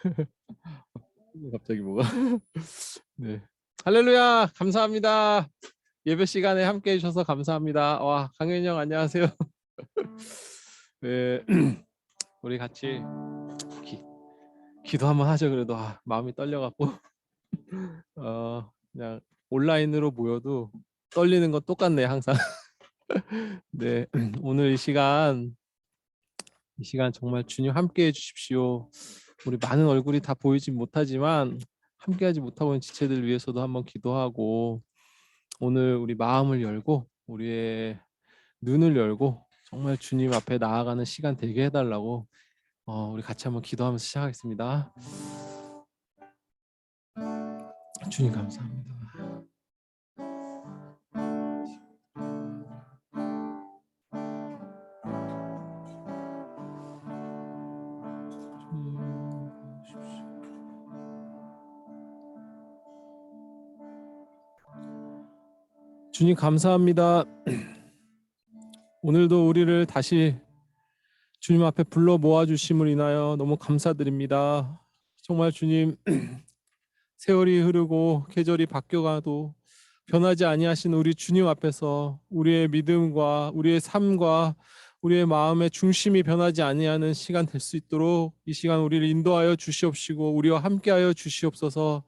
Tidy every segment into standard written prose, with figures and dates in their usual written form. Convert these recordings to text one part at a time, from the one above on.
할렐루야. 갑자기 뭐가? 네. 할렐루야. 감사합니다. 예배 시간에 함께 해주셔서 감사합니다. 와, 강현이 형 안녕하세요. 네. 우리 같이 기도 한번 하죠. 그래도 마음이 떨려갖고 그냥 온라인으로 모여도 떨리는 건 똑같네 항상. 네. 오늘 이 시간 정말 주님 함께 해주십시오. 우리 많은 얼굴이 다 보이진 못하지만 함께하지 못하고 있는 지체들 위해서도 한번 기도하고, 오늘 우리 마음을 열고 우리의 눈을 열고 정말 주님 앞에 나아가는 시간 되게 해달라고 우리 같이 한번 기도하면서 시작하겠습니다. 주님 감사합니다. 주님 감사합니다. 오늘도 우리를 다시 주님 앞에 불러 모아주심을 인하여 너무 감사드립니다. 정말 주님, 세월이 흐르고 계절이 바뀌어가도 변하지 아니하신 우리 주님 앞에서 우리의 믿음과 우리의 삶과 우리의 마음의 중심이 변하지 아니하는 시간 될 수 있도록 이 시간 우리를 인도하여 주시옵시고 우리와 함께하여 주시옵소서.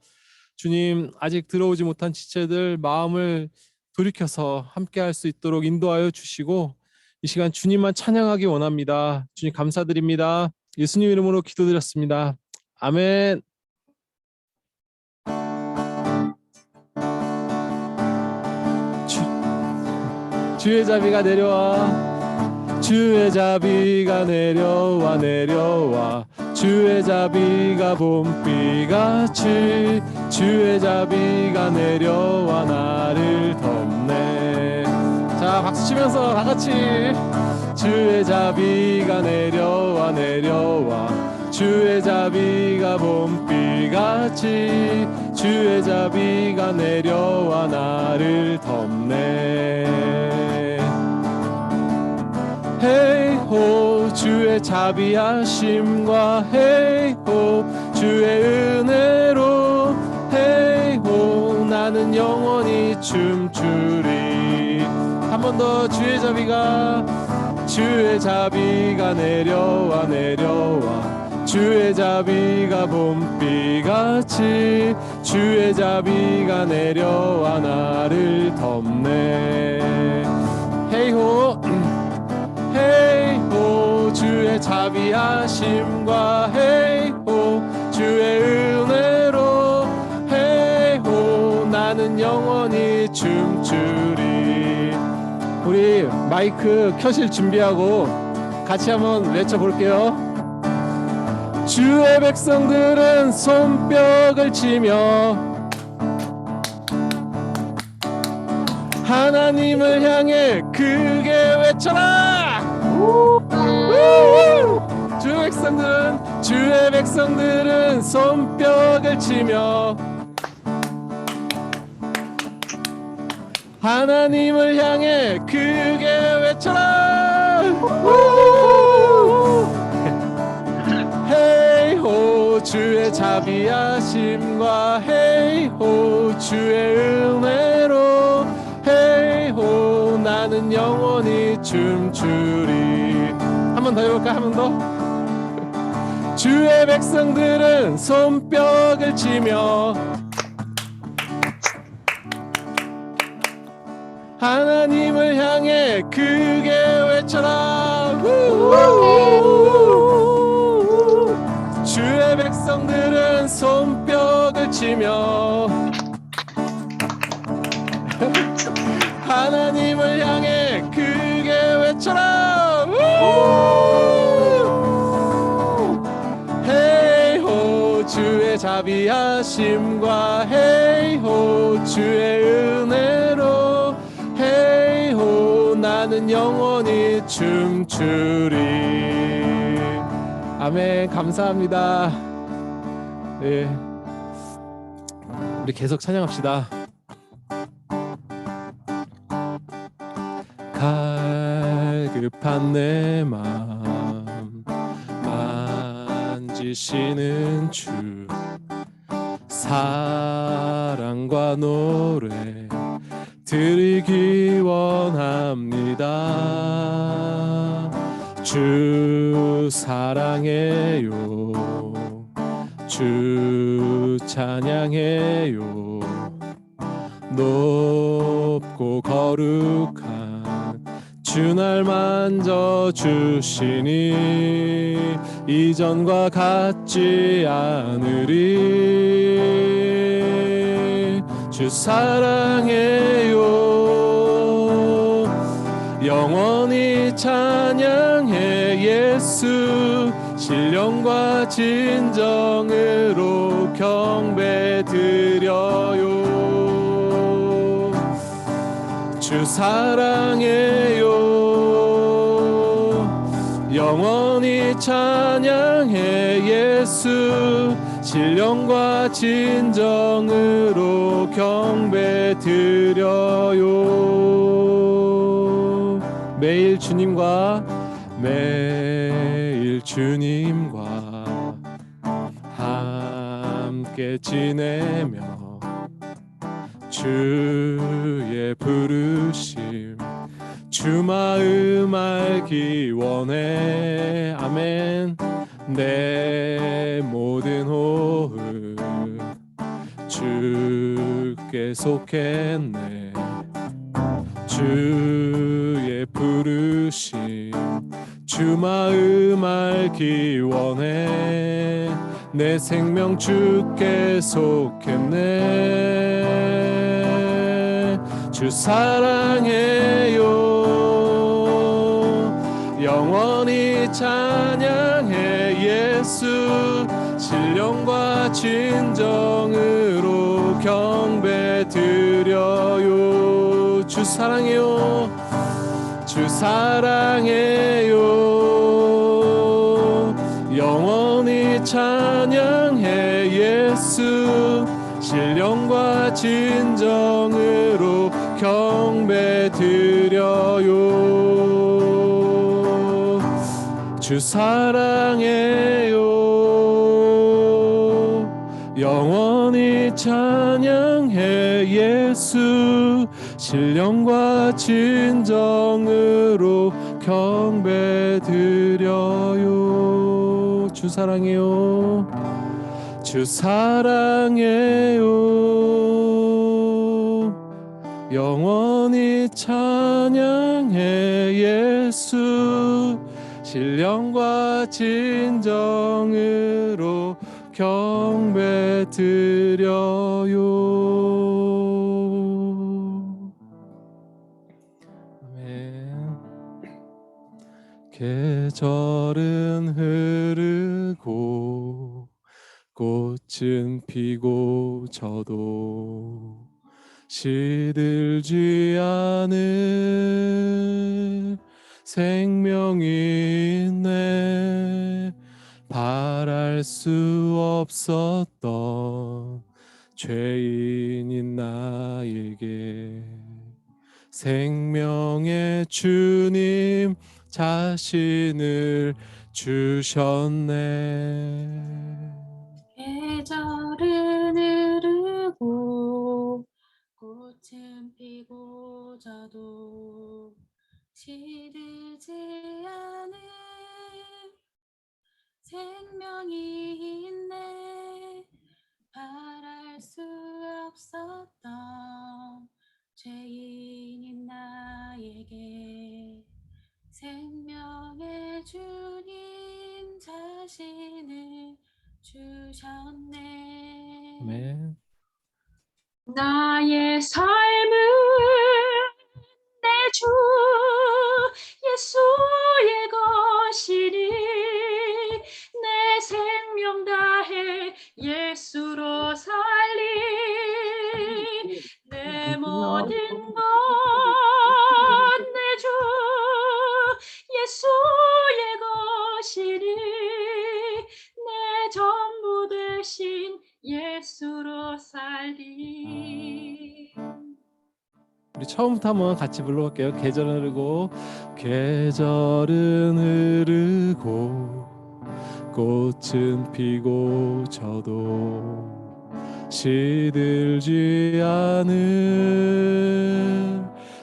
주님, 아직 들어오지 못한 지체들 마음을 돌이켜서 함께할 수 있도록 인도하여 주시고 이 시간 주님만 찬양하기 원합니다. 주님 감사드립니다. 예수님 이름으로 기도드렸습니다. 아멘. 주의 자비가 내려와, 주의 자비가 내려와 내려와, 주의 자비가 봄비같이 주의 자비가 내려와 나를 덮네. 자, 박수 치면서 다 같이 주의 자비가 내려와 내려와, 주의 자비가 봄비같이 주의 자비가 내려와 나를 덮네. 헤이호 주의 자비하심과 헤이호 주의 은혜로 헤이호 나는 영원히 춤추리. 한 번 더 주의 자비가 내려와 내려와, 주의 자비가 봄비같이 주의 자비가 내려와 나를 덮네. 헤이호 헤이호 주의 자비하심과 헤이호 주의 은혜로 헤이호 나는 영원히 춤추리. 우리 마이크 켜실 준비하고 같이 한번 외쳐볼게요. 주의 백성들은 손뼉을 치며 하나님을 향해 크게 외쳐라. 주의 백성들은 손뼉을 치며 하나님을 향해 크게 외쳐라. 헤이호 주의 자비하심과 헤이호 주의 은혜로 헤이호 나는 영원히 춤추리. 한 번 더 해볼까? 한 번 더. 주의 백성들은 손뼉을 치며 하나님을 향해 크게 외쳐라. 주의 백성들은 손뼉을 치며 하나님을 향해 크게 외쳐라. 헤이호 주의 자비하심과 헤이호 주의 은혜로 헤이호 나는 영원히 춤추리. 아멘. 감사합니다. 네, 우리 계속 찬양합시다. 갈급한 내 마음 만지 지시는 주 사랑과 노래 드리기 원합니다. 주 사랑해요. 주 찬양해요. 높고 거룩한 주날 만져주시니 이전과 같지 않으리. 주 사랑해요. 영원히 찬양해 예수. 신령과 진정으로 경배드려요. 주 사랑해요. 영원히 찬양해 예수. 신령과 진정으로 경배드려요. 매일 주님과 함께 지내며 주의 부르심 주 마음 알기 원해. 아멘. 내 모든 호흡 주께 속했네. 주의 부르심 주 마음 알기 원해. 내 생명 주께 속했네. 주 사랑해요. 영원히 찬양해 예수. 신령과 진정으로 경배드려요. 주 사랑해요. 주 사랑해요. 영원히 찬양해 예수. 신령과 진정으로 경배드려요. 주 사랑해요. 영원히 찬양해 예수. 신령과 진정으로 경배드려요. 주 사랑해요. 주 사랑해요. 영원히 찬양해 예수. 신령과 진정으로 경배드려요. 아멘. 계절은 흐르고 꽃은 피고 저도 시들지 않을 생명이 있네. 바랄 수 없었던 죄인인 나에게 생명의 주님 자신을 주셨네. 계절은 흐르고 꽃은 피고 저도 시들지 않은 생명이 있네. 바랄 수 없었던 죄인인 나에게 생명의 주님 자신을 주셨네. 아멘. 나의 삶은 내 주 예수의 것이니 내 생명 다해 예수로 살리. 내 모든 것 내 주 예수의 것이니 내 전부 되신 예수로 살리. 우리 처음부터 한번 같이 불러볼게요. 계절은 흐르고 계절은 흐르고 꽃은 피고 저도 시들지 않을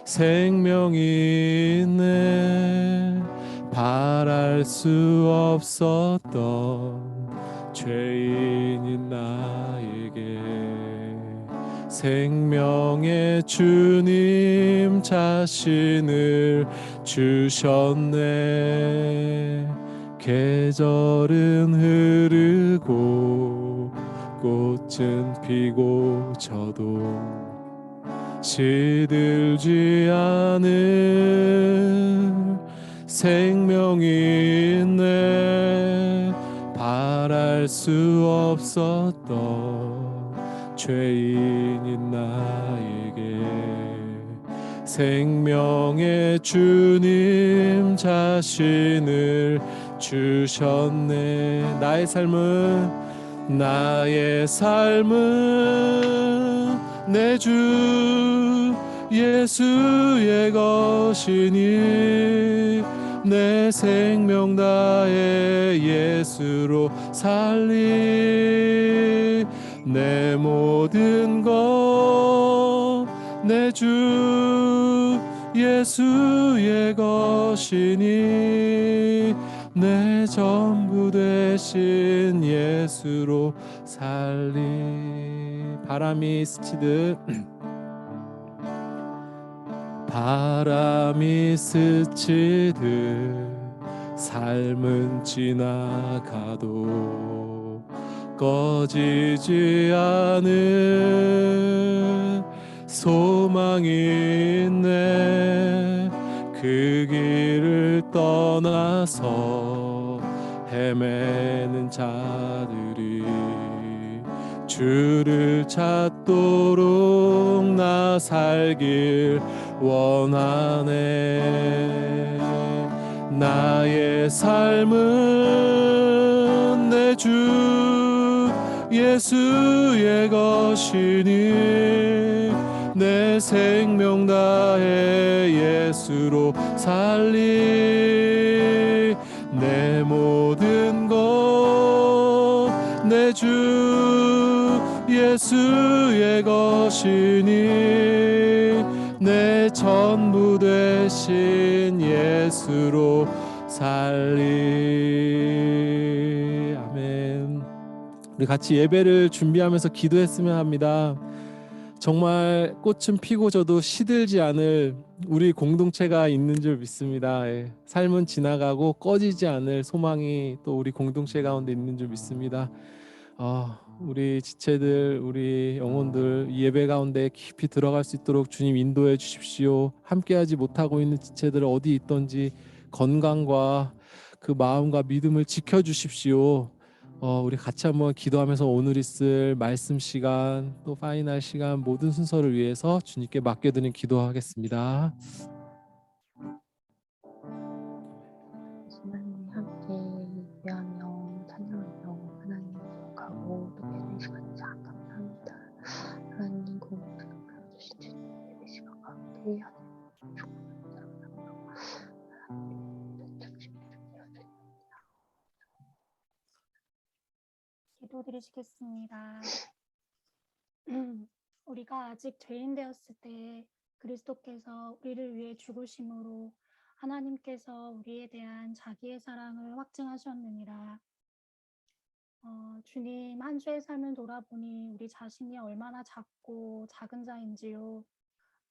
생명이 있네. 바랄 수 없었던 죄인인 나에게 생명의 주님 자신을 주셨네. 계절은 흐르고 꽃은 피고 저도 시들지 않을 생명이 있네. 바랄 수 없었던 죄인인 나에게 생명의 주님 자신을 주셨네. 나의 삶은 내 주 예수의 것이니 내 생명 다해 예수로 살리. 내 모든 것 내 주 예수의 것이니 내 전부 되신 예수로 살리. 바람이 스치듯 바람이 스치듯 삶은 지나가도 꺼지지 않을 소망이 있네. 그 길을 떠나서 헤매는 자들이 주를 찾도록 나 살길 원하네. 나의 삶은 내 주 예수의 것이니 내 생명 다해 예수로 살리. 내 모든 것 내 주 예수의 것이니 내 전부 되신 예수로 살리. 아멘. 우리 같이 예배를 준비하면서 기도했으면 합니다. 정말 꽃은 피고 져도 시들지 않을 우리 공동체가 있는 줄 믿습니다. 예. 삶은 지나가고 꺼지지 않을 소망이 또 우리 공동체 가운데 있는 줄 믿습니다. 우리 지체들, 우리 영혼들 이 예배 가운데 깊이 들어갈 수 있도록 주님 인도해 주십시오. 함께하지 못하고 있는 지체들 어디 있던지 건강과 그 마음과 믿음을 지켜 주십시오. 우리 같이 한번 기도하면서 오늘 있을 말씀 시간 또 파이널 시간 모든 순서를 위해서 주님께 맡겨드리는 기도하겠습니다. 하나님 함께 예배하며 찬양하며 하나님 기억하고 또 예배 시간 참 감사합니다. 하나님 공동체 주신 주님 예배 시간 가운데 하나님 축복을 사랑하며 하나님 중심에 주님 기도드리시겠습니다. 우리가 아직 죄인 되었을 때 그리스도께서 우리를 위해 죽으심으로 하나님께서 우리에 대한 자기의 사랑을 확증하셨느니라. 주님, 한 주의 삶을 돌아보니 우리 자신이 얼마나 작고 작은 자인지요.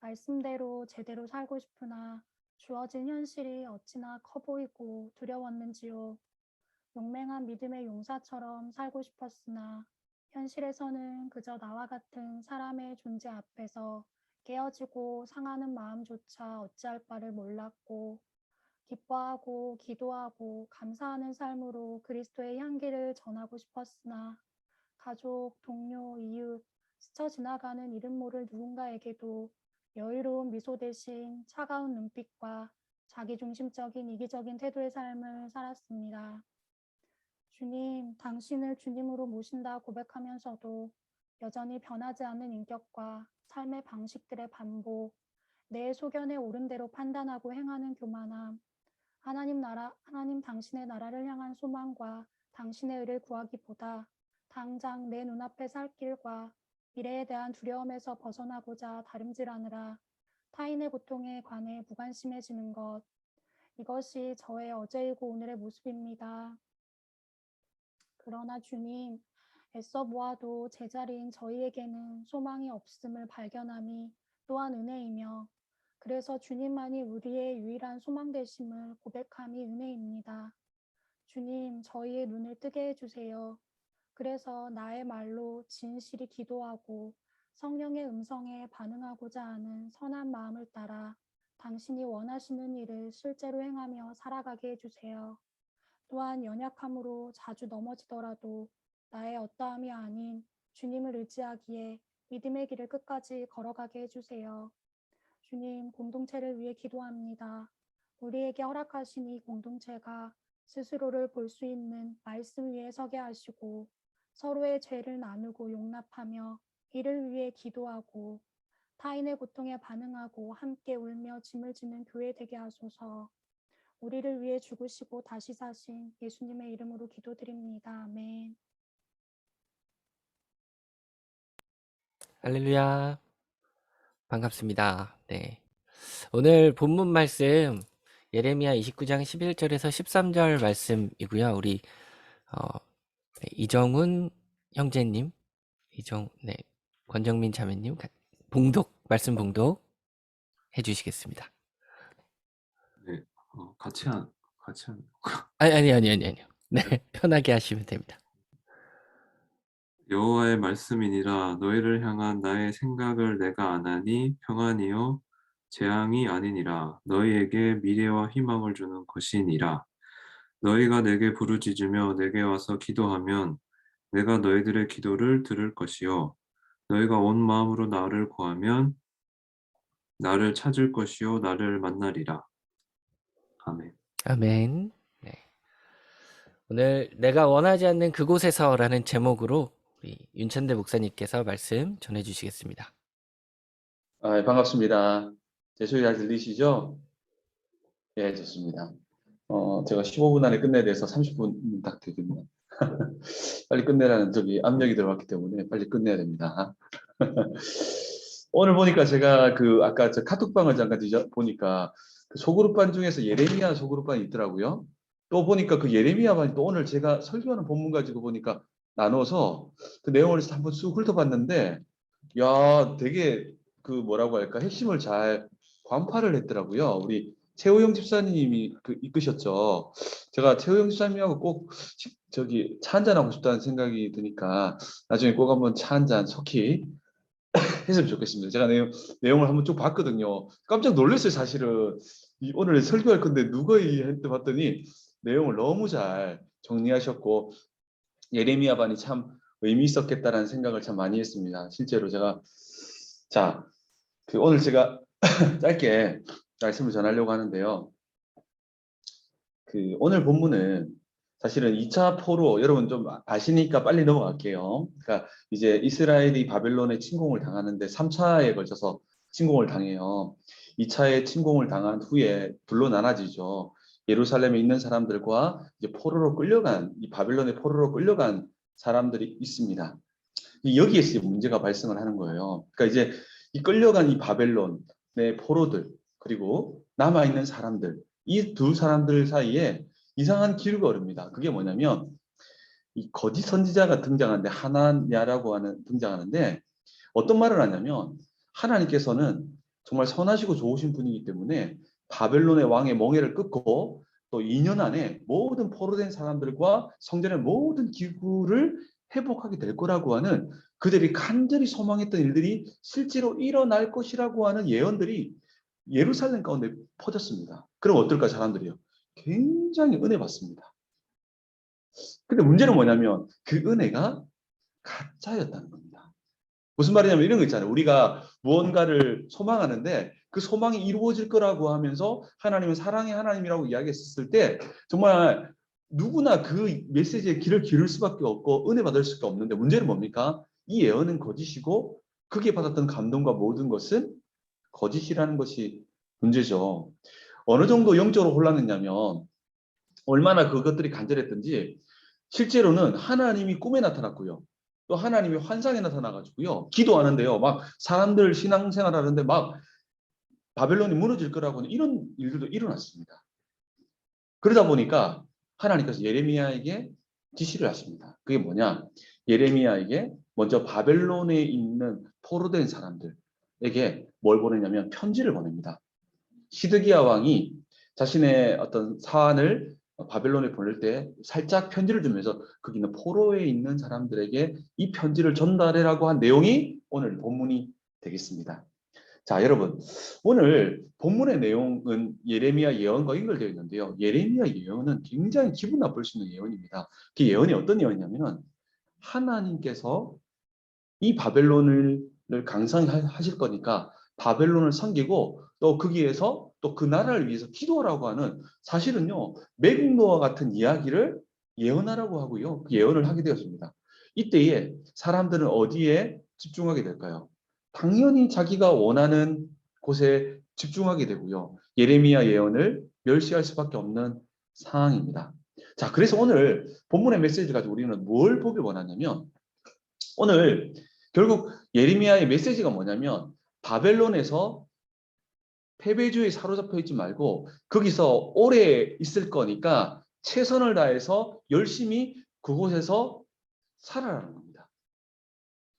말씀대로 제대로 살고 싶으나 주어진 현실이 어찌나 커 보이고 두려웠는지요. 용맹한 믿음의 용사처럼 살고 싶었으나 현실에서는 그저 나와 같은 사람의 존재 앞에서 깨어지고 상하는 마음조차 어찌할 바를 몰랐고, 기뻐하고 기도하고 감사하는 삶으로 그리스도의 향기를 전하고 싶었으나 가족, 동료, 이웃, 스쳐 지나가는 이름 모를 누군가에게도 여유로운 미소 대신 차가운 눈빛과 자기중심적인 이기적인 태도의 삶을 살았습니다. 주님, 당신을 주님으로 모신다 고백하면서도 여전히 변하지 않는 인격과 삶의 방식들의 반복, 내 소견에 옳은 대로 판단하고 행하는 교만함, 하나님 당신의 나라를 향한 소망과 당신의 의를 구하기보다 당장 내 눈앞에 살 길과 미래에 대한 두려움에서 벗어나고자 다름질하느라 타인의 고통에 관해 무관심해지는 것, 이것이 저의 어제이고 오늘의 모습입니다. 그러나 주님, 애써 보아도 제자리인 저희에게는 소망이 없음을 발견함이 또한 은혜이며, 그래서 주님만이 우리의 유일한 소망 되심을 고백함이 은혜입니다. 주님, 저희의 눈을 뜨게 해주세요. 그래서 나의 말로 진실이 기도하고 성령의 음성에 반응하고자 하는 선한 마음을 따라 당신이 원하시는 일을 실제로 행하며 살아가게 해주세요. 또한 연약함으로 자주 넘어지더라도 나의 어떠함이 아닌 주님을 의지하기에 믿음의 길을 끝까지 걸어가게 해주세요. 주님, 공동체를 위해 기도합니다. 우리에게 허락하신 이 공동체가 스스로를 볼 수 있는 말씀 위에 서게 하시고 서로의 죄를 나누고 용납하며 이를 위해 기도하고 타인의 고통에 반응하고 함께 울며 짐을 지는 교회 되게 하소서. 우리를 위해 죽으시고 다시 사신 예수님의 이름으로 기도드립니다. 아멘. 할렐루야. 반갑습니다. 네. 오늘 본문 말씀 예레미야 29장 11절에서 13절 말씀이고요. 우리 이정훈 형제님, 네, 권정민 자매님 말씀 봉독 해주시겠습니다. 네, 같이 한. 아니요. 네, 편하게 하시면 됩니다. 여호와의 말씀이니라. 너희를 향한 나의 생각을 내가 아나니 평안이요 재앙이 아니니라. 너희에게 미래와 희망을 주는 것이니라. 너희가 내게 부르짖으며 내게 와서 기도하면 내가 너희들의 기도를 들을 것이요 너희가 온 마음으로 나를 구하면 나를 찾을 것이요 나를 만나리라. 아멘. 아멘. 네. 오늘 내가 원하지 않는 그곳에서라는 제목으로 우리 윤찬대 목사님께서 말씀 전해주시겠습니다. 반갑습니다. 제 소리 잘 들리시죠? 예, 좋습니다. 제가 15분 안에 끝내야 돼서 30분 딱 되겠네요. 빨리 끝내라는 압력이 들어왔기 때문에 빨리 끝내야 됩니다. 오늘 보니까 제가 아까 저 카톡방을 잠깐 보니까 그 소그룹반 중에서 예레미야 소그룹반이 있더라고요. 또 보니까 그 예레미야 반이 또 오늘 제가 설교하는 본문 가지고 보니까 나눠서 그 내용을 한번 쑥 훑어봤는데, 야, 되게 뭐라고 할까, 핵심을 잘 관파를 했더라고요. 우리 최호영 집사님이 이끄셨죠. 제가 최호영 집사님하고 꼭 차 한잔하고 싶다는 생각이 드니까 나중에 꼭 한번 차 한잔 속히 했으면 좋겠습니다. 제가 내용을 한번 쭉 봤거든요. 깜짝 놀랐어요, 사실은. 오늘 설교할 건데 누가 했는데 봤더니 내용을 너무 잘 정리하셨고, 예레미야 반이 참 의미 있었겠다라는 생각을 참 많이 했습니다. 실제로 오늘 제가 짧게 말씀을 전하려고 하는데요. 오늘 본문은 사실은 2차 포로, 여러분 좀 아시니까 빨리 넘어갈게요. 그러니까 이제 이스라엘이 바벨론에 침공을 당하는데 3차에 걸쳐서 침공을 당해요. 2차에 침공을 당한 후에 둘로 나눠지죠. 예루살렘에 있는 사람들과 이제 이 바벨론의 포로로 끌려간 사람들이 있습니다. 여기에서 문제가 발생을 하는 거예요. 그러니까 이제 이 끌려간 이 바벨론의 포로들, 그리고 남아있는 사람들, 이 두 사람들 사이에 이상한 기류가 오릅니다. 그게 뭐냐면, 이 거짓 선지자가 등장하는데 어떤 말을 하냐면, 하나님께서는 정말 선하시고 좋으신 분이기 때문에 바벨론의 왕의 멍에를 끊고 또 2년 안에 모든 포로된 사람들과 성전의 모든 기구를 회복하게 될 거라고 하는, 그들이 간절히 소망했던 일들이 실제로 일어날 것이라고 하는 예언들이 예루살렘 가운데 퍼졌습니다. 그럼 어떨까, 사람들이요? 굉장히 은혜 받습니다. 근데 문제는 뭐냐면 그 은혜가 가짜였다는 겁니다. 무슨 말이냐면 이런 거 있잖아요. 우리가 무언가를 소망하는데 그 소망이 이루어질 거라고 하면서 하나님은 사랑의 하나님이라고 이야기했을 때 정말 누구나 그 메시지에 귀를 기울일 수밖에 없고 은혜 받을 수밖에 없는데, 문제는 뭡니까? 이 예언은 거짓이고 그게 받았던 감동과 모든 것은 거짓이라는 것이 문제죠. 어느 정도 영적으로 혼란했냐면, 얼마나 그것들이 간절했던지 실제로는 하나님이 꿈에 나타났고요. 또 하나님이 환상에 나타나가지고요. 기도하는데요. 막 사람들 신앙생활 하는데 막 바벨론이 무너질 거라고는 이런 일들도 일어났습니다. 그러다 보니까 하나님께서 예레미야에게 지시를 하십니다. 그게 뭐냐? 예레미야에게 먼저 바벨론에 있는 포로된 사람들에게 뭘 보내냐면 편지를 보냅니다. 시드기야 왕이 자신의 어떤 사안을 바벨론에 보낼 때 살짝 편지를 주면서 거기 있는 포로에 있는 사람들에게 이 편지를 전달해라고 한 내용이 오늘 본문이 되겠습니다. 자, 여러분, 오늘 본문의 내용은 예레미야 예언과 연결되어 있는데요. 예레미야 예언은 굉장히 기분 나쁠 수 있는 예언입니다. 그 예언이 어떤 예언이냐면 하나님께서 이 바벨론을 강성하실 거니까 바벨론을 섬기고 또 거기에서 또 그 나라를 위해서 기도하라고 하는 사실은요, 매국노와 같은 이야기를 예언하라고 하고요. 그 예언을 하게 되었습니다. 이때에 사람들은 어디에 집중하게 될까요? 당연히 자기가 원하는 곳에 집중하게 되고요. 예레미야 예언을 멸시할 수밖에 없는 상황입니다. 자, 그래서 오늘 본문의 메시지 가지고 우리는 뭘 보기 원하냐면 오늘 결국 예레미야의 메시지가 뭐냐면 바벨론에서 패배주의에 사로잡혀 있지 말고 거기서 오래 있을 거니까 최선을 다해서 열심히 그곳에서 살아라는 겁니다.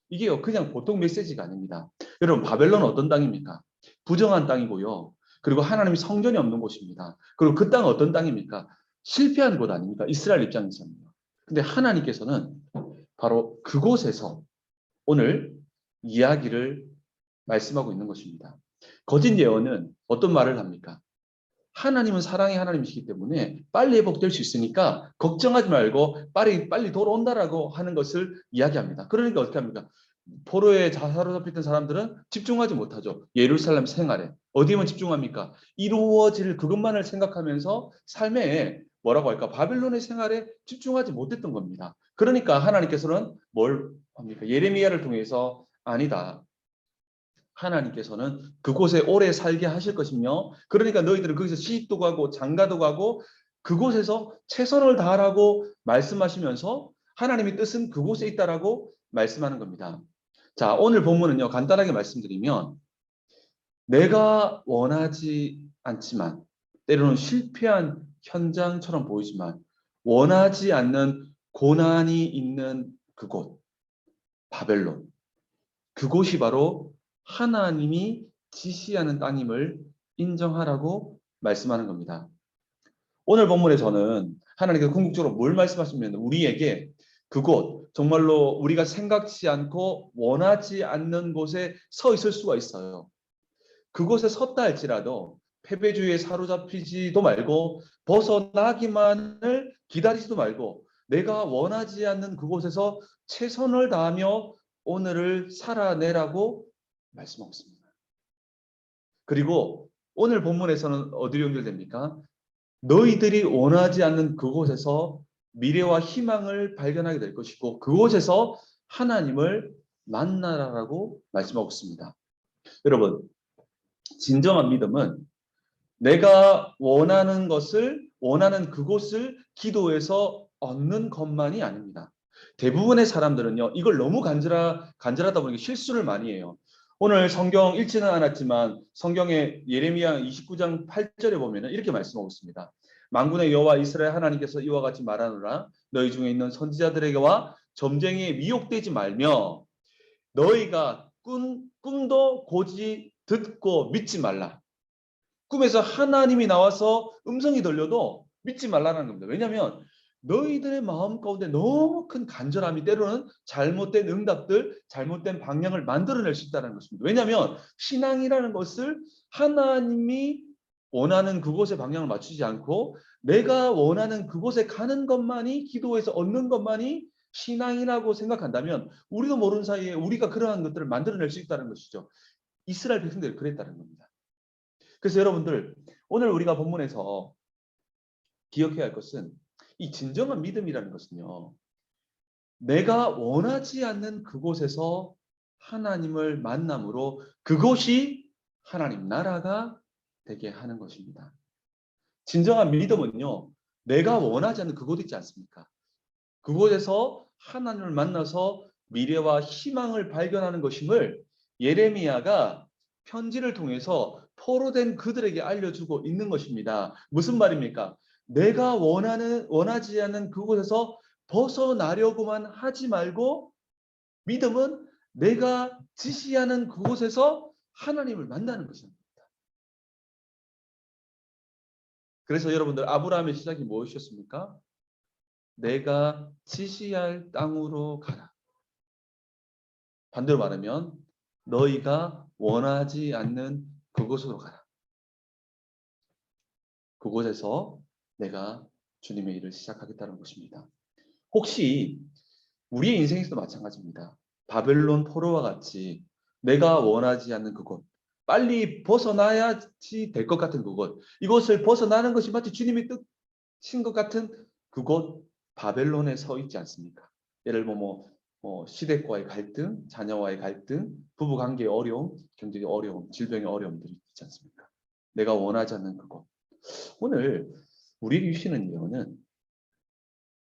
이게요, 그냥 보통 메시지가 아닙니다. 여러분, 바벨론은 어떤 땅입니까? 부정한 땅이고요. 그리고 하나님이 성전이 없는 곳입니다. 그리고 그 땅은 어떤 땅입니까? 실패한 곳 아닙니까? 이스라엘 입장에서는요. 근데 하나님께서는 바로 그곳에서 오늘 이야기를 말씀하고 있는 것입니다. 거짓 예언은 어떤 말을 합니까? 하나님은 사랑의 하나님이시기 때문에 빨리 회복될 수 있으니까 걱정하지 말고 빨리 돌아온다라고 하는 것을 이야기합니다. 그러니까 어떻게 합니까? 포로에 사로잡혔던 사람들은 집중하지 못하죠. 예루살렘 생활에. 어디에만 집중합니까? 이루어질 그것만을 생각하면서 삶에 뭐라고 할까? 바벨론의 생활에 집중하지 못했던 겁니다. 그러니까 하나님께서는 뭘 합니까? 예레미야를 통해서 아니다. 하나님께서는 그곳에 오래 살게 하실 것이며 그러니까 너희들은 거기서 시집도 가고 장가도 가고 그곳에서 최선을 다하라고 말씀하시면서 하나님의 뜻은 그곳에 있다라고 말씀하는 겁니다. 자, 오늘 본문은요, 간단하게 말씀드리면 내가 원하지 않지만 때로는 실패한 현장처럼 보이지만 원하지 않는 고난이 있는 그곳, 바벨론, 그곳이 바로 하나님이 지시하는 땅임을 인정하라고 말씀하는 겁니다. 오늘 본문에서는 하나님께서 궁극적으로 뭘 말씀하시면 우리에게 그곳, 정말로 우리가 생각지 않고 원하지 않는 곳에 서 있을 수가 있어요. 그곳에 섰다 할지라도 패배주의에 사로잡히지도 말고 벗어나기만을 기다리지도 말고 내가 원하지 않는 그곳에서 최선을 다하며 오늘을 살아내라고 말씀하고 있습니다. 그리고 오늘 본문에서는 어디로 연결됩니까? 너희들이 원하지 않는 그곳에서 미래와 희망을 발견하게 될 것이고 그곳에서 하나님을 만나라라고 말씀하고 있습니다. 여러분, 진정한 믿음은 내가 원하는 것을 원하는 그곳을 기도해서 얻는 것만이 아닙니다. 대부분의 사람들은요, 이걸 너무 간절하다 보니까 실수를 많이 해요. 오늘 성경 읽지는 않았지만 성경의 예레미야 29장 8절에 보면 이렇게 말씀하고 있습니다. 만군의 여호와 이스라엘 하나님께서 이와 같이 말하노라 너희 중에 있는 선지자들에게와 점쟁이에 미혹되지 말며 너희가 꿈도 고지 듣고 믿지 말라. 꿈에서 하나님이 나와서 음성이 들려도 믿지 말라는 겁니다. 왜냐하면 너희들의 마음 가운데 너무 큰 간절함이 때로는 잘못된 응답들, 잘못된 방향을 만들어낼 수 있다는 것입니다. 왜냐하면 신앙이라는 것을 하나님이 원하는 그곳에 방향을 맞추지 않고 내가 원하는 그곳에 가는 것만이 기도해서 얻는 것만이 신앙이라고 생각한다면 우리도 모르는 사이에 우리가 그러한 것들을 만들어낼 수 있다는 것이죠. 이스라엘 백성들이 그랬다는 겁니다. 그래서 여러분들 오늘 우리가 본문에서 기억해야 할 것은 이 진정한 믿음이라는 것은요. 내가 원하지 않는 그곳에서 하나님을 만남으로 그곳이 하나님 나라가 되게 하는 것입니다. 진정한 믿음은요. 내가 원하지 않는 그곳 있지 않습니까? 그곳에서 하나님을 만나서 미래와 희망을 발견하는 것임을 예레미야가 편지를 통해서 포로된 그들에게 알려주고 있는 것입니다. 무슨 말입니까? 내가 원하지 않는 그곳에서 벗어나려고만 하지 말고, 믿음은 내가 지시하는 그곳에서 하나님을 만나는 것입니다. 그래서 여러분들, 아브라함의 시작이 무엇이었습니까? 내가 지시할 땅으로 가라. 반대로 말하면 너희가 원하지 않는 그곳으로 가라. 그곳에서 내가 주님의 일을 시작하겠다는 것입니다. 혹시 우리의 인생에서도 마찬가지입니다. 바벨론 포로와 같이 내가 원하지 않는 그곳, 빨리 벗어나야지 될 것 같은 그곳, 이곳을 벗어나는 것이 마치 주님의 뜻인 것 같은 그곳, 바벨론에 서 있지 않습니까? 예를 들면 시댁과의 갈등, 자녀와의 갈등, 부부관계의 어려움, 경제의 어려움, 질병의 어려움들이 있지 않습니까? 내가 원하지 않는 그곳. 오늘 우리에게 주시는 예언은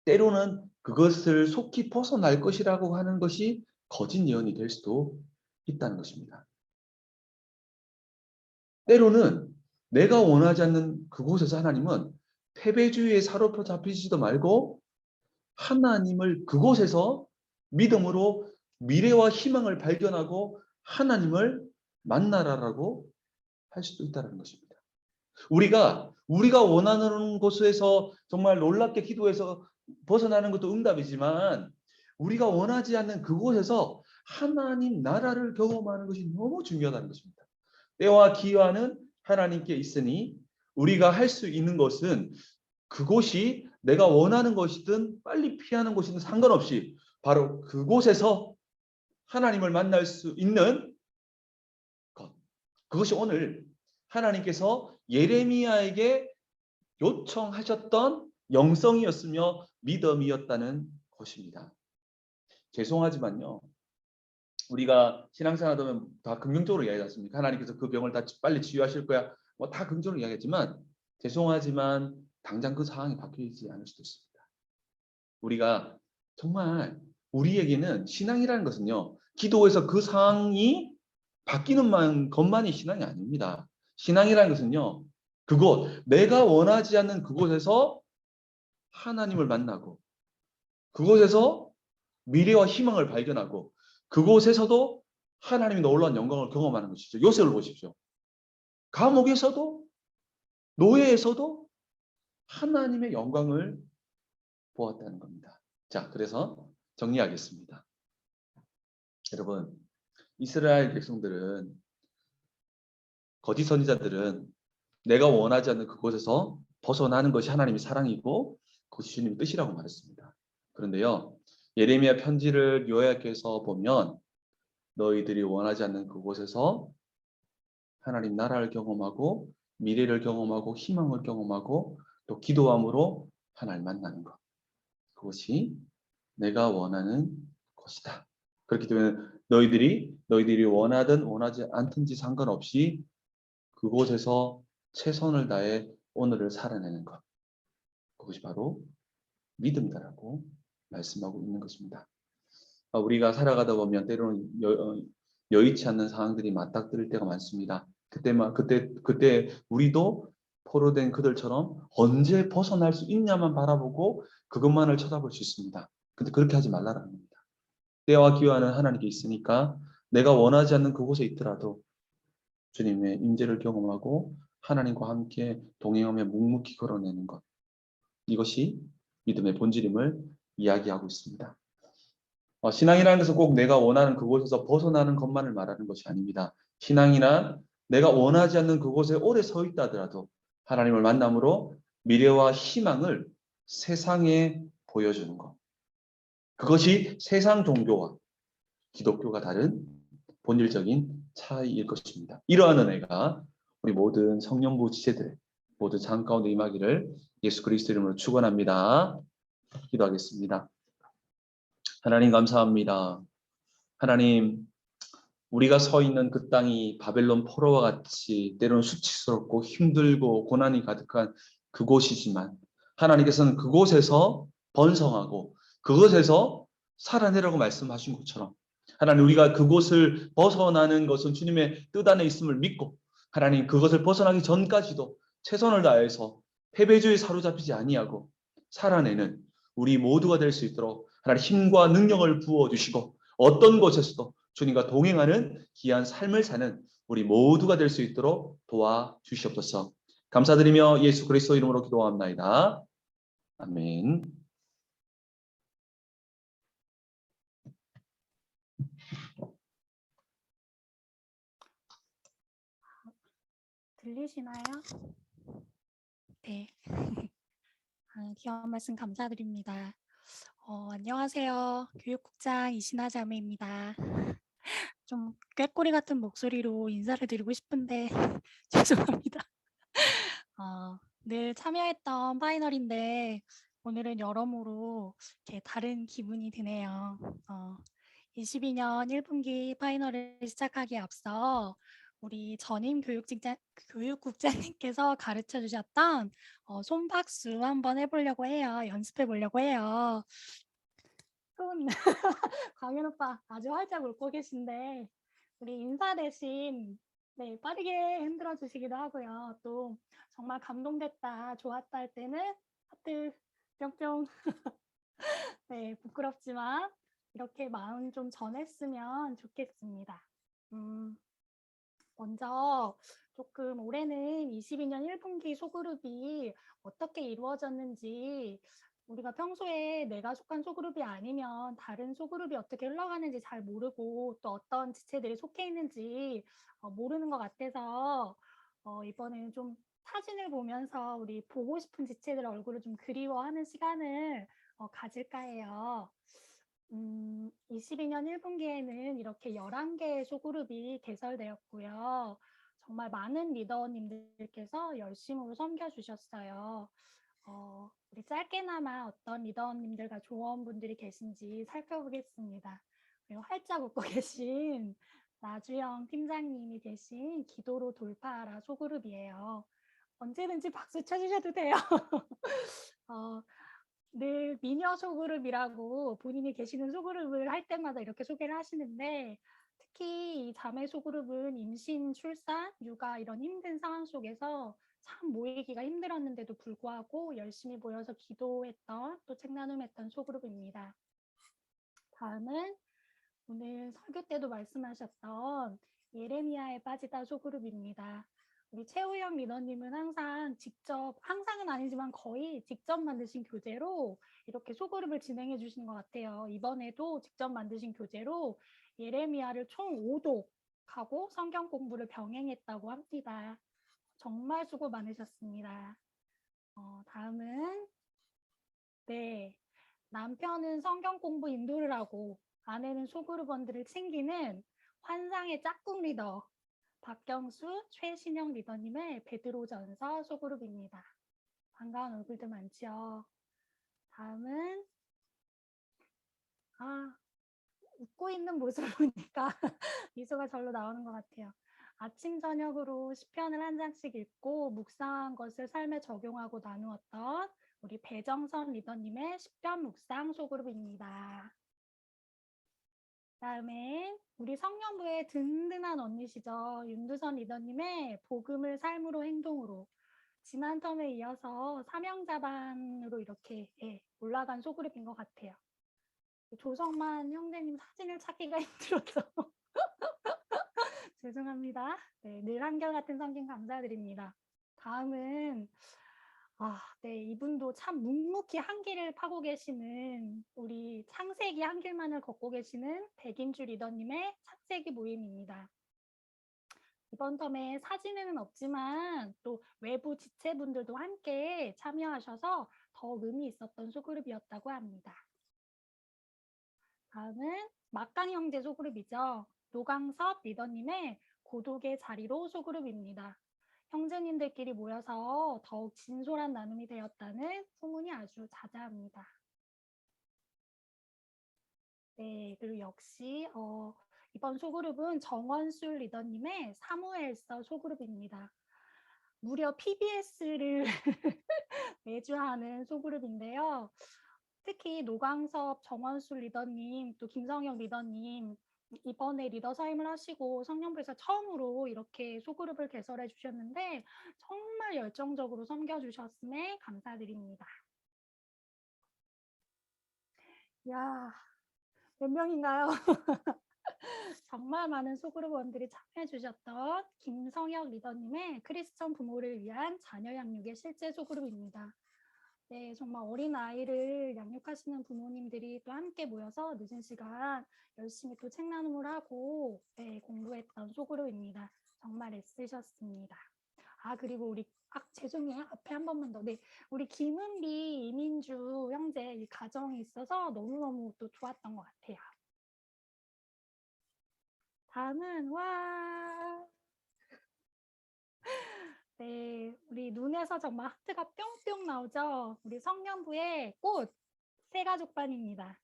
때로는 그것을 속히 벗어날 것이라고 하는 것이 거짓 예언이 될 수도 있다는 것입니다. 때로는 내가 원하지 않는 그곳에서 하나님은 패배주의에 사로잡히지도 말고 하나님을 그곳에서 믿음으로 미래와 희망을 발견하고 하나님을 만나라라고 할 수도 있다는 것입니다. 우리가 원하는 곳에서 정말 놀랍게 기도해서 벗어나는 것도 응답이지만, 우리가 원하지 않는 그곳에서 하나님 나라를 경험하는 것이 너무 중요하다는 것입니다. 때와 기한은 하나님께 있으니 우리가 할 수 있는 것은 그곳이 내가 원하는 것이든 빨리 피하는 곳이든 상관없이 바로 그곳에서 하나님을 만날 수 있는 것. 그것이 오늘 하나님께서 예레미야에게 요청하셨던 영성이었으며 믿음이었다는 것입니다. 죄송하지만요, 우리가 신앙생활 하면 다 긍정적으로 이야기하지 않습니까? 하나님께서 그 병을 다 빨리 치유하실 거야, 다 긍정적으로 이야기하지만, 죄송하지만 당장 그 상황이 바뀌지 않을 수도 있습니다. 우리가 정말, 우리에게는 신앙이라는 것은요, 기도에서 그 상황이 바뀌는 것만이 신앙이 아닙니다. 신앙이라는 것은요, 그곳, 내가 원하지 않는 그곳에서 하나님을 만나고, 그곳에서 미래와 희망을 발견하고, 그곳에서도 하나님의 놀라운 영광을 경험하는 것이죠. 요셉을 보십시오. 감옥에서도, 노예에서도 하나님의 영광을 보았다는 겁니다. 자, 그래서 정리하겠습니다. 여러분, 이스라엘 백성들은, 거짓 선지자들은 내가 원하지 않는 그곳에서 벗어나는 것이 하나님의 사랑이고 그것이 주님의 뜻이라고 말했습니다. 그런데요, 예레미야 편지를 요약해서 보면 너희들이 원하지 않는 그곳에서 하나님 나라를 경험하고 미래를 경험하고 희망을 경험하고 또 기도함으로 하나님 만나는 것, 그것이 내가 원하는 것이다. 그렇기 때문에 너희들이 원하든 원하지 않든지 상관없이 그곳에서 최선을 다해 오늘을 살아내는 것, 그것이 바로 믿음이다라고 말씀하고 있는 것입니다. 우리가 살아가다 보면 때로는 여의치 않는 상황들이 맞닥뜨릴 때가 많습니다. 그때 우리도 포로된 그들처럼 언제 벗어날 수 있냐만 바라보고 그것만을 쳐다볼 수 있습니다. 근데 그렇게 하지 말라는 겁니다. 때와 기한은 하나님께 있으니까 내가 원하지 않는 그곳에 있더라도 주님의 임재를 경험하고 하나님과 함께 동행하며 묵묵히 걸어내는 것, 이것이 믿음의 본질임을 이야기하고 있습니다. 신앙이라는 것은 꼭 내가 원하는 그곳에서 벗어나는 것만을 말하는 것이 아닙니다. 신앙이란 내가 원하지 않는 그곳에 오래 서 있다 하더라도 하나님을 만남으로 미래와 희망을 세상에 보여주는 것, 그것이 세상 종교와 기독교가 다른 본질적인 차이일 것입니다. 이러한 은혜가 우리 모든 성령부 지체들의 모든 삶 가운데 임하기를 예수 그리스도 이름으로 축원합니다. 기도하겠습니다. 하나님 감사합니다. 하나님, 우리가 서 있는 그 땅이 바벨론 포로와 같이 때로는 수치스럽고 힘들고 고난이 가득한 그곳이지만 하나님께서는 그곳에서 번성하고 그것에서 살아내라고 말씀하신 것처럼 하나님 우리가 그곳을 벗어나는 것은 주님의 뜻 안에 있음을 믿고 하나님 그것을 벗어나기 전까지도 최선을 다해서 패배주의에 사로잡히지 아니하고 살아내는 우리 모두가 될 수 있도록 하나님 힘과 능력을 부어주시고 어떤 곳에서도 주님과 동행하는 귀한 삶을 사는 우리 모두가 될 수 있도록 도와주시옵소서. 감사드리며 예수 그리스도 이름으로 기도합나이다. 아멘. 들리시나요? 네. 귀한 말씀 감사드립니다. 안녕하세요. 교육국장 이신아 자매입니다. 좀 꾀꼬리 같은 목소리로 인사를 드리고 싶은데 죄송합니다. 늘 참여했던 파이널인데 오늘은 여러모로 이렇게 다른 기분이 드네요. 22년 1분기 파이널을 시작하기에 앞서 우리 전임 교육국장님께서 가르쳐 주셨던 손박수 한번 해보려고 해요. 연습해 보려고 해요. 광현 오빠 아주 활짝 웃고 계신데 우리 인사 대신 네, 빠르게 흔들어 주시기도 하고요. 또 정말 감동됐다, 좋았다 할 때는 하트 뿅뿅. 네, 부끄럽지만 이렇게 마음 좀 전했으면 좋겠습니다. 먼저 조금 올해는 22년 1분기 소그룹이 어떻게 이루어졌는지 우리가 평소에 내가 속한 소그룹이 아니면 다른 소그룹이 어떻게 흘러가는지 잘 모르고 또 어떤 지체들이 속해 있는지 모르는 것 같아서 이번에는 좀 사진을 보면서 우리 보고 싶은 지체들 얼굴을 좀 그리워하는 시간을 가질까 해요. 22년 1분기에는 이렇게 11개의 소그룹이 개설되었고요. 정말 많은 리더님들께서 열심으로 섬겨주셨어요. 우리 짧게나마 어떤 리더님들과 조언분들이 계신지 살펴보겠습니다. 그리고 활짝 웃고 계신 나주영 팀장님이 계신 기도로 돌파하라 소그룹이에요. 언제든지 박수 쳐주셔도 돼요. 늘 미녀 소그룹이라고 본인이 계시는 소그룹을 할 때마다 이렇게 소개를 하시는데 특히 이 자매 소그룹은 임신, 출산, 육아 이런 힘든 상황 속에서 참 모이기가 힘들었는데도 불구하고 열심히 모여서 기도했던 또 책 나눔했던 소그룹입니다. 다음은 오늘 설교 때도 말씀하셨던 예레미야에 빠지다 소그룹입니다. 우리 최우영 리더님은 항상은 아니지만 거의 직접 만드신 교재로 이렇게 소그룹을 진행해 주신 것 같아요. 이번에도 직접 만드신 교재로 예레미야를 총 5독하고 성경 공부를 병행했다고 합니다. 정말 수고 많으셨습니다. 다음은 네, 남편은 성경 공부 인도를 하고 아내는 소그룹원들을 챙기는 환상의 짝꿍 리더 박경수, 최신영 리더님의 베드로전서 소그룹입니다. 반가운 얼굴들 많죠. 다음은 웃고 있는 모습을 보니까 미소가 절로 나오는 것 같아요. 아침 저녁으로 시편을 한 장씩 읽고 묵상한 것을 삶에 적용하고 나누었던 우리 배정선 리더님의 시편 묵상 소그룹입니다. 다음에 우리 성년부의 든든한 언니시죠. 윤두선 리더님의 복음을 삶으로 행동으로 지난 텀에 이어서 사명자반으로 이렇게 올라간 소그룹인 것 같아요. 조성만 형제님 사진을 찾기가 힘들어서 죄송합니다. 네, 늘 한결같은 성김 감사드립니다. 다음은 네, 이분도 참 묵묵히 한 길을 파고 계시는 우리 창세기 한 길만을 걷고 계시는 백인주 리더님의 창세기 모임입니다. 이번 텀에 사진은 없지만 또 외부 지체분들도 함께 참여하셔서 더욱 의미 있었던 소그룹이었다고 합니다. 다음은 막강 형제 소그룹이죠. 노강섭 리더님의 고독의 자리로 소그룹입니다. 형제님들끼리 모여서 더욱 진솔한 나눔이 되었다는 소문이 아주 자자합니다. 네, 그리고 역시 이번 소그룹은 정원술 리더님의 사무엘서 소그룹입니다. 무려 PBS를 매주 하는 소그룹인데요. 특히 노광섭, 정원수 리더님, 또 김성영 리더님 이번에 리더 사임을 하시고 성령부에서 처음으로 이렇게 소그룹을 개설해 주셨는데 정말 열정적으로 섬겨주셨음에 감사드립니다. 야, 몇 명인가요? 정말 많은 소그룹원들이 참여해 주셨던 김성혁 리더님의 크리스천 부모를 위한 자녀 양육의 실제 소그룹입니다. 네, 정말 어린아이를 양육하시는 부모님들이 또 함께 모여서 늦은 시간 열심히 또 책 나눔을 하고 네, 공부했던 소그룹입니다. 정말 애쓰셨습니다. 아, 그리고 우리 죄송해요. 앞에 한 번만 더. 네, 우리 김은비, 이민주 형제 이 가정이 있어서 너무너무 또 좋았던 것 같아요. 다음은 네, 우리 눈에서 정말 하트가 뿅뿅 나오죠. 우리 성년부의 꽃 새가족반입니다.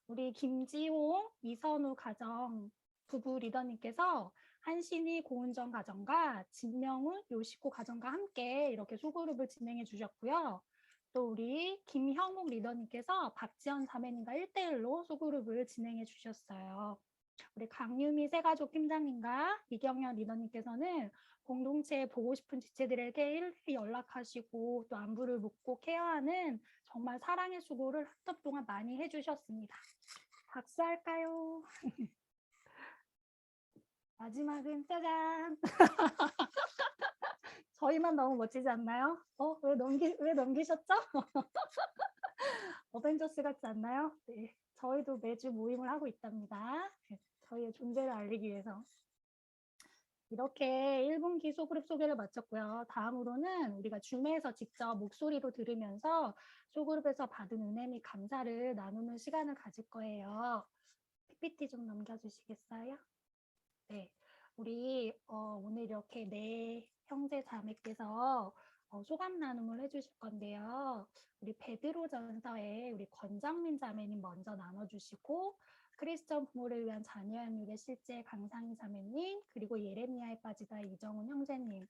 우리 김지홍, 이선우 가정 부부 리더님께서 한신희 고은정 가정과 진명훈, 요시코 가정과 함께 이렇게 소그룹을 진행해 주셨고요. 또 우리 김형욱 리더님께서 박지연 자매님과 1대1로 소그룹을 진행해 주셨어요. 우리 강유미 새가족 팀장님과 이경연 리더님께서는 공동체에 보고 싶은 지체들에게 일일이 연락하시고 또 안부를 묻고 케어하는 정말 사랑의 수고를 학점 동안 많이 해주셨습니다. 박수할까요? 마지막은 짜잔! 저희만 너무 멋지지 않나요? 왜 넘기셨죠? 어벤져스 같지 않나요? 네, 저희도 매주 모임을 하고 있답니다. 네, 저희의 존재를 알리기 위해서. 이렇게 1분기 소그룹 소개를 마쳤고요. 다음으로는 우리가 줌에서 직접 목소리로 들으면서 소그룹에서 받은 은혜 및 감사를 나누는 시간을 가질 거예요. PPT 좀 넘겨주시겠어요? 네, 우리 오늘 이렇게 네 형제 자매께서 소감 나눔을 해주실 건데요. 우리 베드로전서에 우리 권정민 자매님 먼저 나눠주시고 크리스천 부모를 위한 자녀 양육의 실제 강상희 자매님, 그리고 예레미야에 빠지다 이정훈 형제님,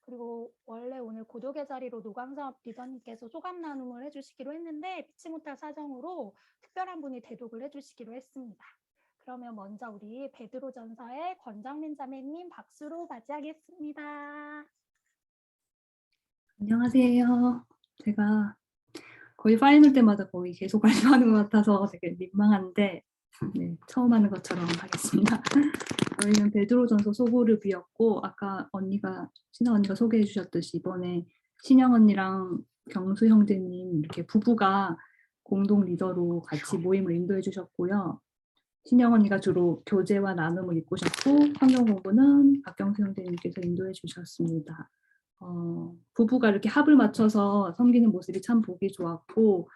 그리고 원래 오늘 고독의 자리로 노광섭 리더님께서 소감 나눔을 해주시기로 했는데 피치 못할 사정으로 특별한 분이 대독을 해주시기로 했습니다. 그러면 먼저 우리 베드로전서의 권정민 자매님 박수로 맞이하겠습니다. 안녕하세요. 제가 거의 파이널 때마다 거의 계속 발표하는 것 같아서 되게 민망한데 네, 처음 하는 것처럼 하겠습니다. 저희는 베드로전서 소그룹이었고 아까 신영 언니가 소개해 주셨듯이 이번에 신영 언니랑 경수 형제님 이렇게 부부가 공동 리더로 같이 모임을 인도해 주셨고요. 신영 언니가 주로 교재와 나눔을 이끄셨고 성경 공부는 박경수 형제님께서 인도해 주셨습니다. 부부가 이렇게 합을 맞춰서 섬기는 모습이 참 보기 좋았고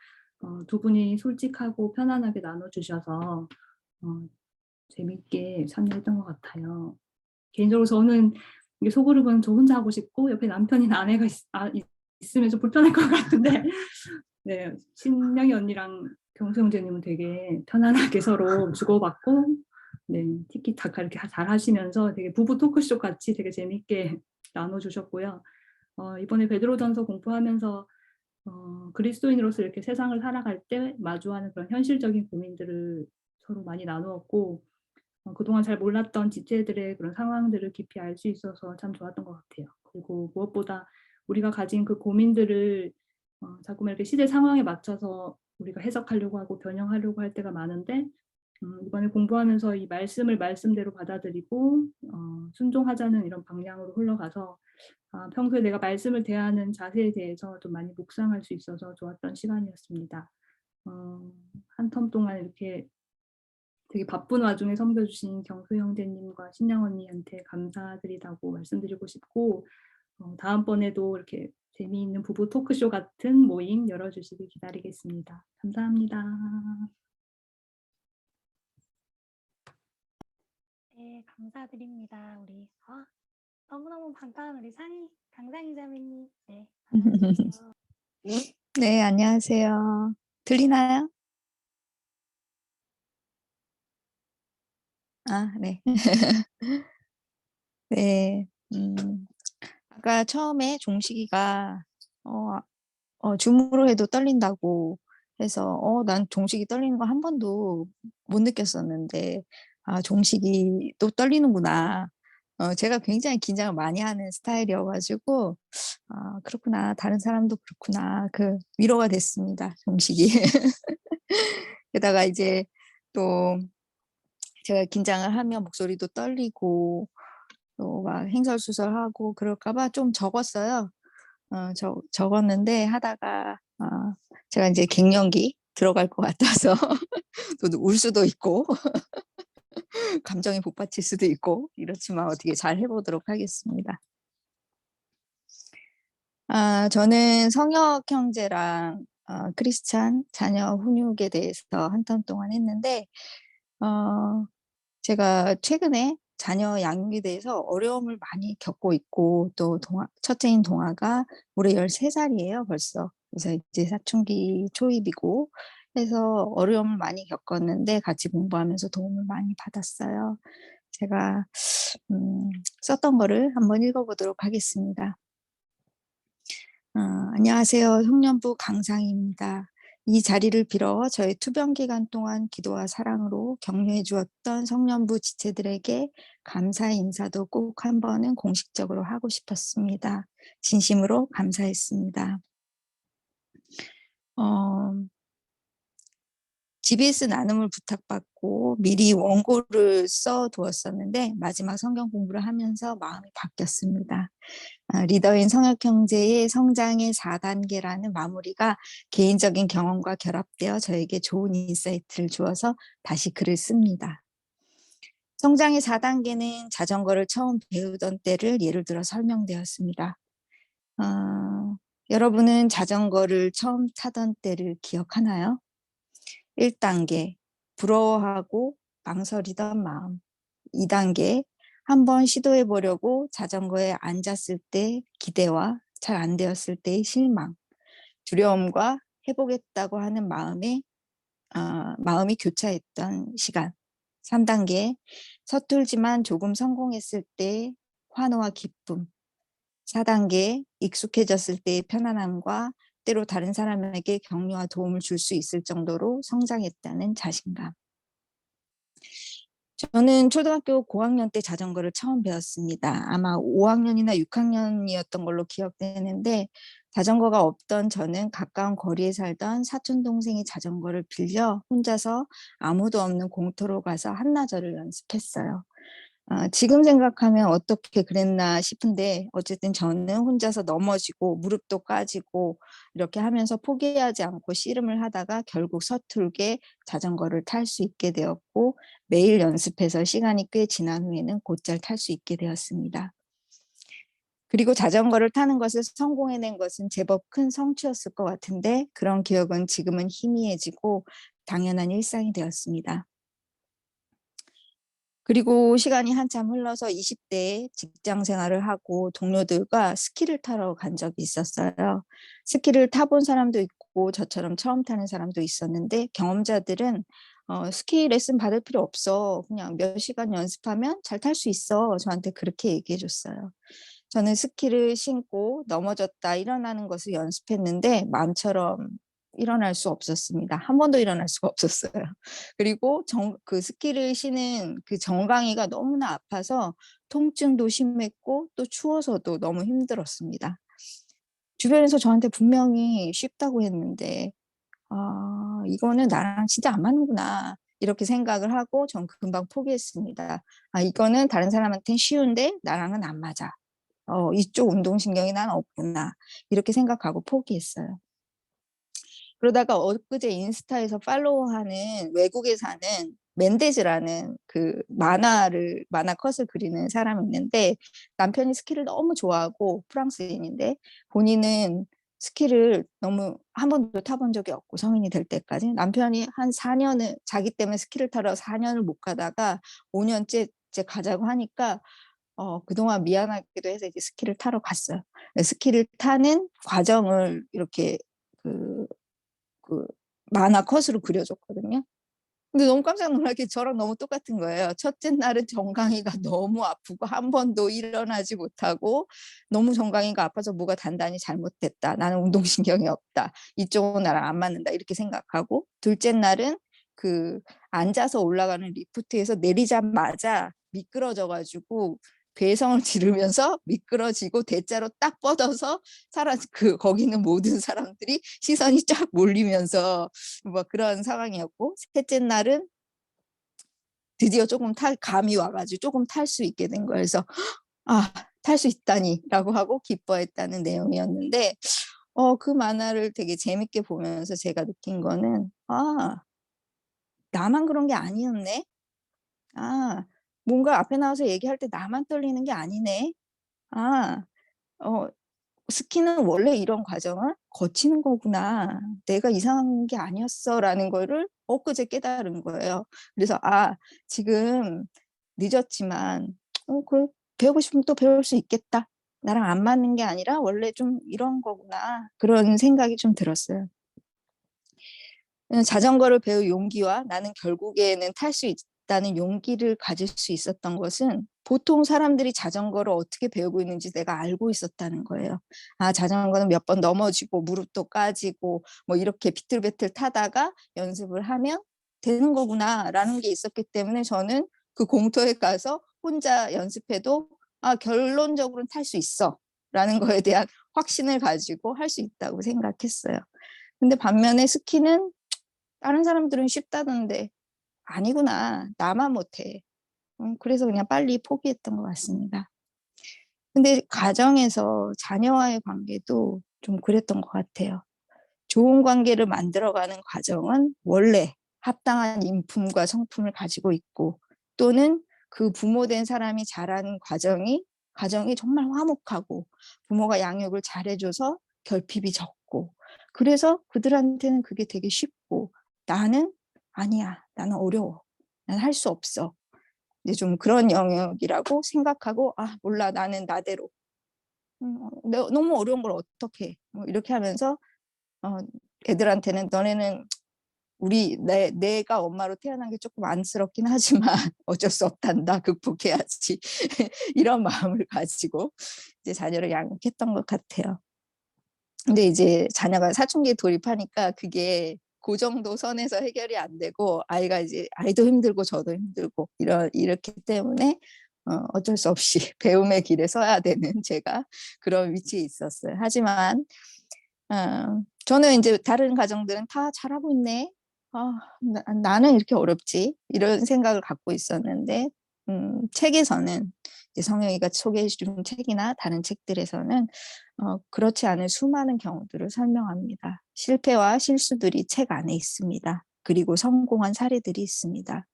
두 분이 솔직하고 편안하게 나눠주셔서 재밌게 참여했던 것 같아요. 개인적으로 저는 이게 소그룹은 저 혼자 하고 싶고 옆에 남편이나 아내가 있으면 좀 불편할 것 같은데 네, 신영이 언니랑 경수 형제님은 되게 편안하게 서로 주고받고 네, 티키타카 이렇게 잘 하시면서 되게 부부 토크쇼 같이 되게 재밌게 나눠주셨고요. 이번에 베드로전서 공부하면서 그리스도인으로서 이렇게 세상을 살아갈 때 마주하는 그런 현실적인 고민들을 서로 많이 나누었고 그동안 잘 몰랐던 지체들의 그런 상황들을 깊이 알 수 있어서 참 좋았던 것 같아요. 그리고 무엇보다 우리가 가진 그 고민들을 자꾸만 이렇게 시대 상황에 맞춰서 우리가 해석하려고 하고 변형하려고 할 때가 많은데 이번에 공부하면서 이 말씀을 말씀대로 받아들이고 순종하자는 이런 방향으로 흘러가서 평소에 내가 말씀을 대하는 자세에 대해서 좀 많이 묵상할 수 있어서 좋았던 시간이었습니다. 한 텀 동안 이렇게 되게 바쁜 와중에 섬겨주신 경수 형제님과 신영 언니한테 감사드리다고 말씀드리고 싶고 다음번에도 이렇게 재미있는 부부 토크쇼 같은 모임 열어주시길 기다리겠습니다. 감사합니다. 네, 감사드립니다. 우리 너무너무 반가운 우리 강상희 자매님. 네, 반갑습니다. 네, 안녕하세요. 들리나요? 네. 네, 아까 처음에 종식이가 줌으로 해도 떨린다고 해서 난 종식이 떨리는 거 한 번도 못 느꼈었는데 종식이 또 떨리는구나. 제가 굉장히 긴장을 많이 하는 스타일이어 가지고 그렇구나. 다른 사람도 그렇구나. 위로가 됐습니다, 종식이. 게다가 이제 또 제가 긴장을 하면 목소리도 떨리고 또 막 횡설수설하고 그럴까 봐 좀 적었어요. 적었는데 하다가 제가 이제 갱년기 들어갈 것 같아서 또 울 수도 있고 감정이 복받칠 수도 있고 이렇지만 어떻게 잘 해 보도록 하겠습니다. 저는 성역 형제랑 크리스찬 자녀 훈육에 대해서 한참 동안 했는데 제가 최근에 자녀 양육에 대해서 어려움을 많이 겪고 있고 또 첫째인 동아가 올해 13살이에요 벌써. 그래서 이제 사춘기 초입이고 해서 어려움을 많이 겪었는데 같이 공부하면서 도움을 많이 받았어요. 제가 썼던 거를 한번 읽어보도록 하겠습니다. 안녕하세요. 흉년부 강상희입니다. 이 자리를 빌어 저의 투병 기간 동안 기도와 사랑으로 격려해 주었던 성년부 지체들에게 감사의 인사도 꼭 한 번은 공식적으로 하고 싶었습니다. 진심으로 감사했습니다. GBS 나눔을 부탁받고 미리 원고를 써두었었는데 마지막 성경 공부를 하면서 마음이 바뀌었습니다. 리더인 성역 형제의 성장의 4단계라는 마무리가 개인적인 경험과 결합되어 저에게 좋은 인사이트를 주어서 다시 글을 씁니다. 성장의 4단계는 자전거를 처음 배우던 때를 예를 들어 설명되었습니다. 여러분은 자전거를 처음 타던 때를 기억하나요? 1단계, 부러워하고 망설이던 마음. 2단계, 한번 시도해 보려고 자전거에 앉았을 때 기대와 잘 안 되었을 때의 실망, 두려움과 해보겠다고 하는 마음이 교차했던 시간. 3단계, 서툴지만 조금 성공했을 때 환호와 기쁨. 4단계, 익숙해졌을 때의 편안함과 때로 다른 사람에게 격려와 도움을 줄 수 있을 정도로 성장했다는 자신감. 저는 초등학교 고학년 때 자전거를 처음 배웠습니다. 아마 5학년이나 6학년이었던 걸로 기억되는데 자전거가 없던 저는 가까운 거리에 살던 사촌 동생의 자전거를 빌려 혼자서 아무도 없는 공터로 가서 한나절을 연습했어요. 지금 생각하면 어떻게 그랬나 싶은데 어쨌든 저는 혼자서 넘어지고 무릎도 까지고 이렇게 하면서 포기하지 않고 씨름을 하다가 결국 서툴게 자전거를 탈 수 있게 되었고 매일 연습해서 시간이 꽤 지난 후에는 곧잘 탈 수 있게 되었습니다. 그리고 자전거를 타는 것을 성공해낸 것은 제법 큰 성취였을 것 같은데 그런 기억은 지금은 희미해지고 당연한 일상이 되었습니다. 그리고 시간이 한참 흘러서 20대에 직장 생활을 하고 동료들과 스키를 타러 간 적이 있었어요. 스키를 타본 사람도 있고 저처럼 처음 타는 사람도 있었는데 경험자들은 스키 레슨 받을 필요 없어. 그냥 몇 시간 연습하면 잘 탈 수 있어. 저한테 그렇게 얘기해 줬어요. 저는 스키를 신고 넘어졌다 일어나는 것을 연습했는데 마음처럼 일어날 수 없었습니다. 한 번도 일어날 수가 없었어요. 그리고 그 스키를 신은 그 정강이가 너무나 아파서 통증도 심했고 또 추워서도 너무 힘들었습니다. 주변에서 저한테 분명히 쉽다고 했는데 이거는 나랑 진짜 안 맞는구나 이렇게 생각을 하고 전 금방 포기했습니다. 이거는 다른 사람한테는 쉬운데 나랑은 안 맞아. 이쪽 운동신경이 난 없구나 이렇게 생각하고 포기했어요. 그러다가 엊그제 인스타에서 팔로우하는 외국에 사는 멘데즈라는 그 만화 컷을 그리는 사람이 있는데 남편이 스키를 너무 좋아하고 프랑스인인데 본인은 스키를 너무 한 번도 타본 적이 없고 성인이 될 때까지 남편이 한 4년을 자기 때문에 스키를 타러 4년을 못 가다가 5년째 이제 가자고 하니까 그동안 미안하기도 해서 이제 스키를 타러 갔어요. 스키를 타는 과정을 이렇게 그 만화 컷으로 그려줬거든요. 근데 너무 깜짝 놀라게 저랑 너무 똑같은 거예요. 첫째 날은 정강이가 너무 아프고 한 번도 일어나지 못하고 너무 정강이가 아파서 뭐가 단단히 잘못됐다. 나는 운동신경이 없다. 이쪽은 나랑 안 맞는다. 이렇게 생각하고 둘째 날은 그 앉아서 올라가는 리프트에서 내리자마자 미끄러져가지고 괴성을 지르면서 미끄러지고 대자로 딱 뻗어서 거기 있는 모든 사람들이 시선이 쫙 몰리면서 뭐 그런 상황이었고 셋째 날은 드디어 조금 감이 와가지고 조금 탈 수 있게 된 거예요. 그래서 탈 수 있다니라고 하고 기뻐했다는 내용이었는데 그 만화를 되게 재밌게 보면서 제가 느낀 거는 나만 그런 게 아니었네. 뭔가 앞에 나와서 얘기할 때 나만 떨리는 게 아니네. 어, 스키는 원래 이런 과정을 거치는 거구나. 내가 이상한 게 아니었어라는 거를 엊그제 깨달은 거예요. 그래서 지금 늦었지만 배우고 싶으면 또 배울 수 있겠다. 나랑 안 맞는 게 아니라 원래 좀 이런 거구나. 그런 생각이 좀 들었어요. 자전거를 배울 용기와 나는 결국에는 탈 수 있다는 용기를 가질 수 있었던 것은 보통 사람들이 자전거를 어떻게 배우고 있는지 내가 알고 있었다는 거예요. 자전거는 몇 번 넘어지고 무릎도 까지고 뭐 이렇게 비틀비틀 타다가 연습을 하면 되는 거구나라는 게 있었기 때문에 저는 그 공터에 가서 혼자 연습해도 결론적으로는 탈 수 있어라는 거에 대한 확신을 가지고 할 수 있다고 생각했어요. 근데 반면에 스키는 다른 사람들은 쉽다던데 아니구나. 나만 못해. 그래서 그냥 빨리 포기했던 것 같습니다. 근데 가정에서 자녀와의 관계도 좀 그랬던 것 같아요. 좋은 관계를 만들어가는 과정은 원래 합당한 인품과 성품을 가지고 있고 또는 그 부모된 사람이 자라는 가정이 정말 화목하고 부모가 양육을 잘해줘서 결핍이 적고 그래서 그들한테는 그게 되게 쉽고 나는 아니야. 나는 어려워. 난 할 수 없어. 이제 좀 그런 영역이라고 생각하고 몰라. 나는 나대로. 너무 어려운 걸 어떻게 뭐 이렇게 하면서 애들한테는 너네는 내가 엄마로 태어난 게 조금 안쓰럽긴 하지만 어쩔 수 없단다. 극복해야지. 이런 마음을 가지고 이제 자녀를 양육했던 것 같아요. 근데 이제 자녀가 사춘기에 돌입하니까 그게 그 정도 선에서 해결이 안 되고 아이도 힘들고 저도 힘들고 이렇기 때문에 어쩔 수 없이 배움의 길에 서야 되는 제가 그런 위치에 있었어요. 하지만 저는 이제 다른 가정들은 다 잘하고 있네. 나는 이렇게 어렵지. 이런 생각을 갖고 있었는데 책에서는 이제 성영이가 소개해 준 책이나 다른 책들에서는 그렇지 않은 수많은 경우들을 설명합니다. 실패와 실수들이 책 안에 있습니다. 그리고 성공한 사례들이 있습니다.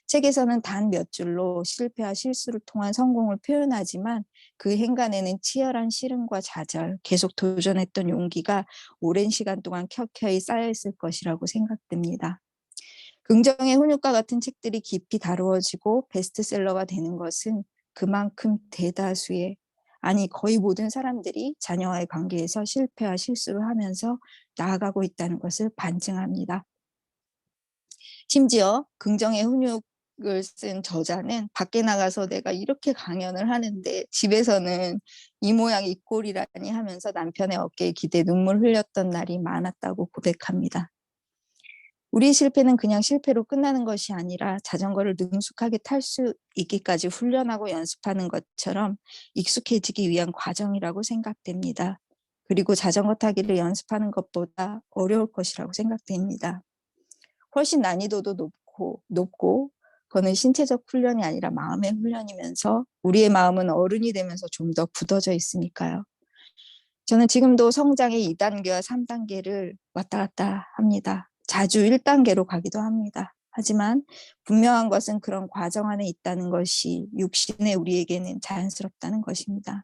책에서는 단 몇 줄로 실패와 실수를 통한 성공을 표현하지만 그 행간에는 치열한 씨름과 좌절, 계속 도전했던 용기가 오랜 시간 동안 켜켜이 쌓여있을 것이라고 생각됩니다. 긍정의 훈육과 같은 책들이 깊이 다루어지고 베스트셀러가 되는 것은 그만큼 대다수의 거의 모든 사람들이 자녀와의 관계에서 실패와 실수를 하면서 나아가고 있다는 것을 반증합니다. 심지어 긍정의 훈육을 쓴 저자는 밖에 나가서 내가 이렇게 강연을 하는데 집에서는 이 모양 이 꼴이라니 하면서 남편의 어깨에 기대 눈물 흘렸던 날이 많았다고 고백합니다. 우리 실패는 그냥 실패로 끝나는 것이 아니라 자전거를 능숙하게 탈 수 있기까지 훈련하고 연습하는 것처럼 익숙해지기 위한 과정이라고 생각됩니다. 그리고 자전거 타기를 연습하는 것보다 어려울 것이라고 생각됩니다. 훨씬 난이도도 높고 그거는 신체적 훈련이 아니라 마음의 훈련이면서 우리의 마음은 어른이 되면서 좀 더 굳어져 있으니까요. 저는 지금도 성장의 2단계와 3단계를 왔다 갔다 합니다. 자주 1단계로 가기도 합니다. 하지만 분명한 것은 그런 과정 안에 있다는 것이 육신의 우리에게는 자연스럽다는 것입니다.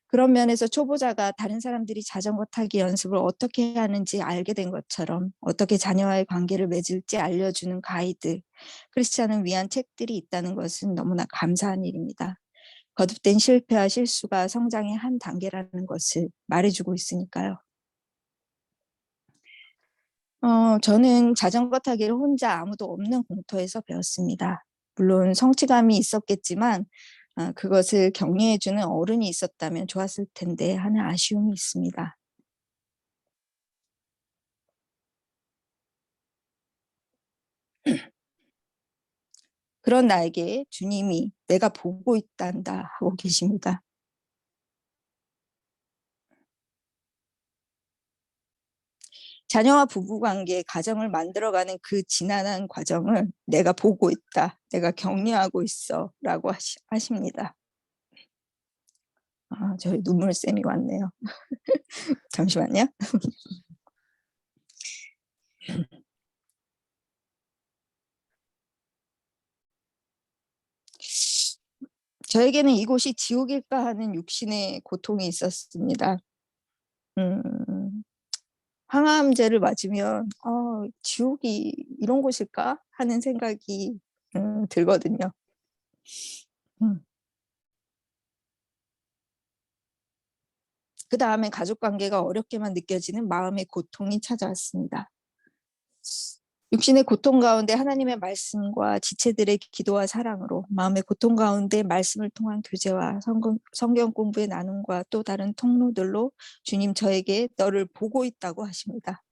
그런 면에서 초보자가 다른 사람들이 자전거 타기 연습을 어떻게 하는지 알게 된 것처럼 어떻게 자녀와의 관계를 맺을지 알려주는 가이드, 크리스찬을 위한 책들이 있다는 것은 너무나 감사한 일입니다. 거듭된 실패와 실수가 성장의 한 단계라는 것을 말해주고 있으니까요. 저는 자전거 타기를 혼자 아무도 없는 공터에서 배웠습니다. 물론 성취감이 있었겠지만 그것을 격려해주는 어른이 있었다면 좋았을 텐데 하는 아쉬움이 있습니다. 그런 나에게 주님이 내가 보고 있단다 하고 계십니다. 자녀와 부부관계, 가정을 만들어가는 그 지난한 과정을 내가 보고 있다, 내가 격려하고 있어 라고 하십니다. 저희 눈물샘이 왔네요. 잠시만요. 저에게는 이곳이 지옥일까 하는 육신의 고통이 있었습니다. 항암제를 맞으면 지옥이 이런 곳일까 하는 생각이 들거든요. 그 다음에 가족관계가 어렵게만 느껴지는 마음의 고통이 찾아왔습니다. 육신의 고통 가운데 하나님의 말씀과 지체들의 기도와 사랑으로 마음의 고통 가운데 말씀을 통한 교제와 성경 공부의 나눔과 또 다른 통로들로 주님 저에게 너를 보고 있다고 하십니다.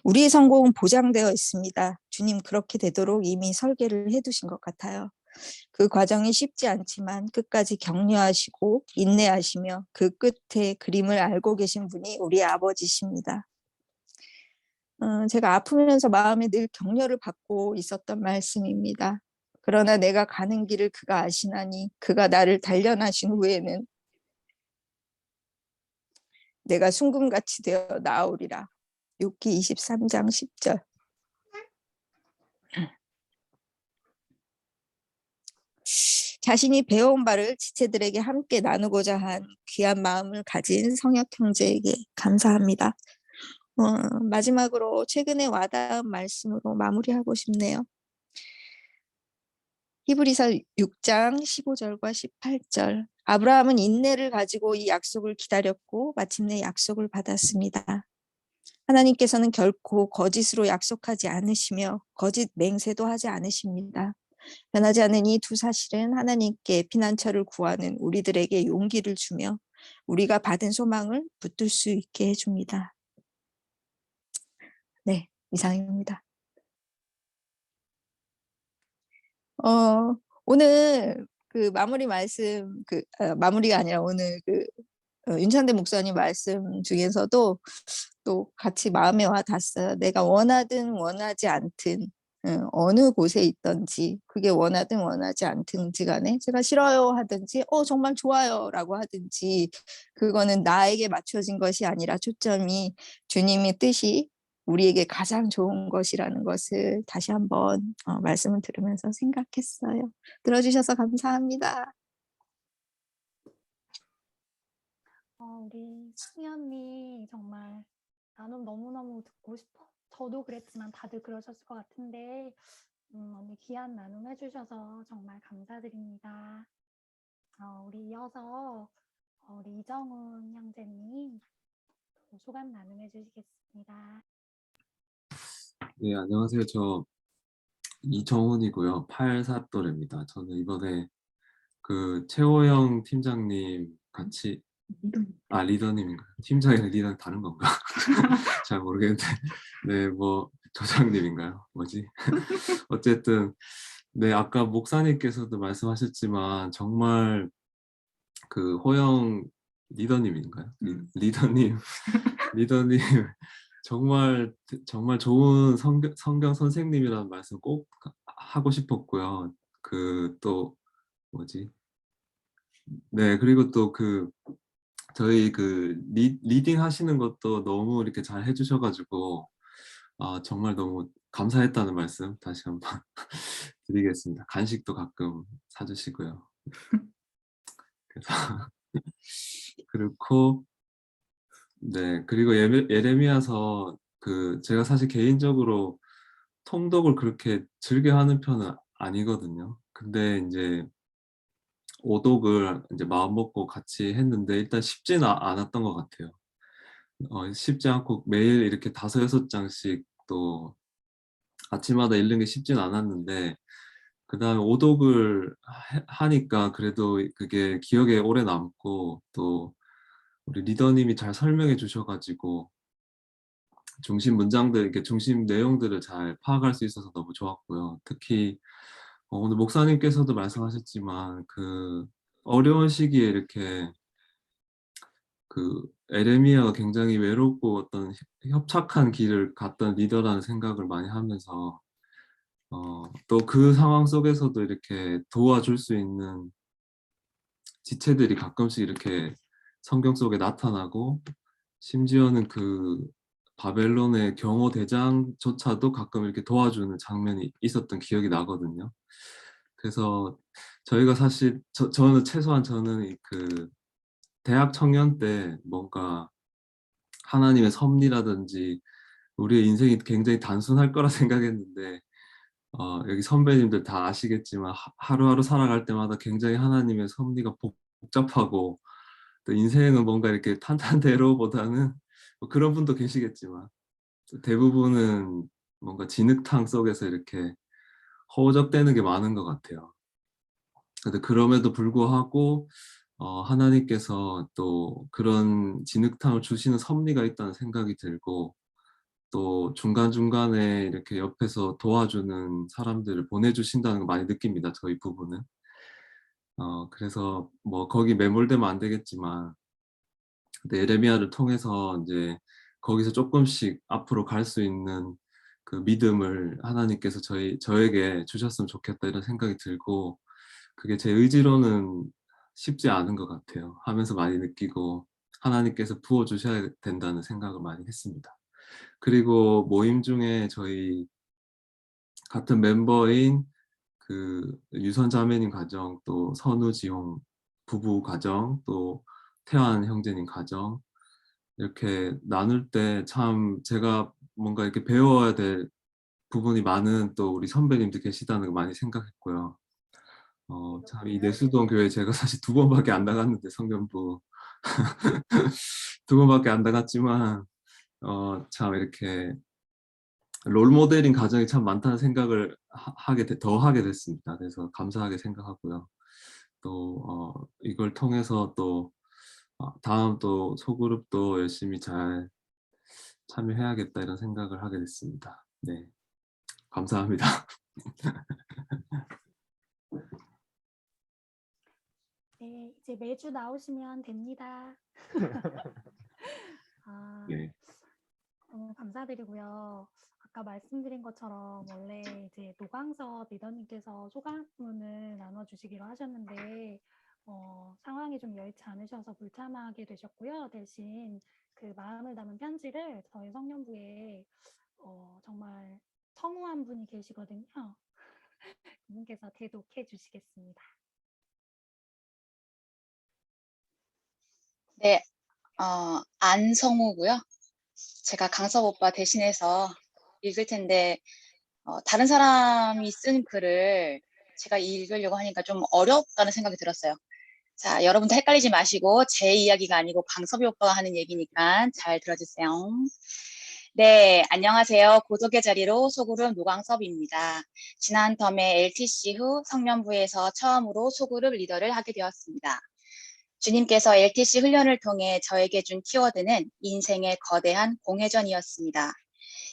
우리의 성공은 보장되어 있습니다. 주님 그렇게 되도록 이미 설계를 해두신 것 같아요. 그 과정이 쉽지 않지만 끝까지 격려하시고 인내하시며 그 끝에 그림을 알고 계신 분이 우리 아버지십니다. 제가 아프면서 마음에 늘 격려를 받고 있었던 말씀입니다. 그러나 내가 가는 길을 그가 아시나니 그가 나를 단련하신 후에는 내가 순금같이 되어 나오리라. 욥기 23장 10절. 자신이 배워온 바를 지체들에게 함께 나누고자 한 귀한 마음을 가진 성혁 형제에게 감사합니다. 마지막으로 최근에 와닿은 말씀으로 마무리하고 싶네요. 히브리서 6장 15절과 18절. 아브라함은 인내를 가지고 이 약속을 기다렸고 마침내 약속을 받았습니다. 하나님께서는 결코 거짓으로 약속하지 않으시며 거짓 맹세도 하지 않으십니다. 변하지 않는 이 두 사실은 하나님께 피난처를 구하는 우리들에게 용기를 주며 우리가 받은 소망을 붙들 수 있게 해줍니다. 네, 이상입니다. 오늘 그 마무리 말씀, 마무리가 아니라 오늘 윤찬대 목사님 말씀 중에서도 또 같이 마음에 와 닿았어요. 내가 원하든 원하지 않든 어느 곳에 있든지 그게 원하든 원하지 않든지 간에 제가 싫어요 하든지 정말 좋아요 라고 하든지 그거는 나에게 맞춰진 것이 아니라 초점이 주님의 뜻이 우리에게 가장 좋은 것이라는 것을 다시 한번 말씀을 들으면서 생각했어요. 들어주셔서 감사합니다. 우리 승희 언니 정말 나눔 너무너무 듣고 싶어. 저도 그랬지만 다들 그러셨을 것 같은데 언니 귀한 나눔 해주셔서 정말 감사드립니다. 우리 이어서 우리 이정훈 형제님 소감 나눔해 주시겠습니다. 네, 안녕하세요. 저 이정훈이고요. 84또래입니다. 저는 이번에 그 최호영 팀장님 같이 리더님인가요? 팀장이랑 리더는 다른 건가? 잘 모르겠는데 네, 뭐 조장님인가요? 뭐지? 어쨌든 네, 아까 목사님께서도 말씀하셨지만 정말 그 호영 리더님인가요? 리더님 정말 좋은 성경 선생님이라는 말씀 꼭 하고 싶었고요. 그 또 뭐지? 네, 그리고 또 저희 리딩 하시는 것도 너무 이렇게 잘 해주셔가지고 정말 너무 감사했다는 말씀 다시 한번 드리겠습니다. 간식도 가끔 사주시고요. 그래서 그렇고 네, 그리고 예레미야서 제가 사실 개인적으로 통독을 그렇게 즐겨 하는 편은 아니거든요. 근데 이제 오독을 이제 마음 먹고 같이 했는데 일단 쉽지는 않았던 것 같아요. 쉽지 않고 매일 이렇게 5-6장씩 또 아침마다 읽는 게 쉽진 않았는데 그다음에 오독을 하니까 그래도 그게 기억에 오래 남고 또 우리 리더님이 잘 설명해 주셔가지고 중심 문장들, 이렇게 중심 내용들을 잘 파악할 수 있어서 너무 좋았고요. 특히 오늘 목사님께서도 말씀하셨지만 그 어려운 시기에 이렇게 그 에레미야가 굉장히 외롭고 어떤 협착한 길을 갔던 리더라는 생각을 많이 하면서 또 그 상황 속에서도 이렇게 도와줄 수 있는 지체들이 가끔씩 이렇게 성경 속에 나타나고 심지어는 그 바벨론의 경호 대장조차도 가끔 이렇게 도와주는 장면이 있었던 기억이 나거든요. 그래서 저희가 사실 저는 최소한 저는 그 대학 청년 때 뭔가 하나님의 섭리라든지 우리의 인생이 굉장히 단순할 거라 생각했는데 여기 선배님들 다 아시겠지만 하루하루 살아갈 때마다 굉장히 하나님의 섭리가 복잡하고 또 인생은 뭔가 이렇게 탄탄대로보다는 뭐 그런 분도 계시겠지만 대부분은 뭔가 진흙탕 속에서 이렇게 허우적대는 게 많은 것 같아요. 근데 그럼에도 불구하고 하나님께서 또 그런 진흙탕을 주시는 섭리가 있다는 생각이 들고 또 중간중간에 이렇게 옆에서 도와주는 사람들을 보내주신다는 걸 많이 느낍니다. 저희 부부는. 그래서 뭐 거기 매몰되면 안 되겠지만 근데 에레미야를 통해서 이제 거기서 조금씩 앞으로 갈 수 있는 그 믿음을 하나님께서 저에게 주셨으면 좋겠다 이런 생각이 들고 그게 제 의지로는 쉽지 않은 것 같아요. 하면서 많이 느끼고 하나님께서 부어주셔야 된다는 생각을 많이 했습니다. 그리고 모임 중에 저희 같은 멤버인 그 유선 자매님 가정, 또 선우지용 부부 가정, 또 태환 형제님 가정 이렇게 나눌 때 참 제가 뭔가 이렇게 배워야 될 부분이 많은 또 우리 선배님들 계시다는 걸 많이 생각했고요. 참 이 내수동 교회 제가 사실 2번밖에 안 나갔는데 성년부 2번밖에 안 나갔지만 참 이렇게 롤모델인 가정이 참 많다는 생각을 더 하게 됐습니다. 그래서 감사하게 생각하고요. 또 이걸 통해서 또 다음 또 소그룹도 열심히 잘 참여해야겠다 이런 생각을 하게 됐습니다. 네, 감사합니다. 네, 이제 매주 나오시면 됩니다. 네. 너무 감사드리고요. 아까 말씀드린 것처럼 원래 이제 노광섭 리더님께서 소감문을 나눠주시기로 하셨는데 상황이 좀 여의치 않으셔서 불참하게 되셨고요. 대신 그 마음을 담은 편지를 저희 성년부에 정말 성우한 분이 계시거든요. 그분께서 대독해 주시겠습니다. 네, 안성우고요. 제가 강섭 오빠 대신해서 읽을 텐데 다른 사람이 쓴 글을 제가 읽으려고 하니까 좀 어렵다는 생각이 들었어요. 자, 여러분도 헷갈리지 마시고 제 이야기가 아니고 강섭이 오빠가 하는 얘기니까 잘 들어주세요. 네, 안녕하세요. 고독의 자리로 소그룹 노광섭입니다. 지난 텀에 LTC 후 성년부에서 처음으로 소그룹 리더를 하게 되었습니다. 주님께서 LTC 훈련을 통해 저에게 준 키워드는 인생의 거대한 공회전이었습니다.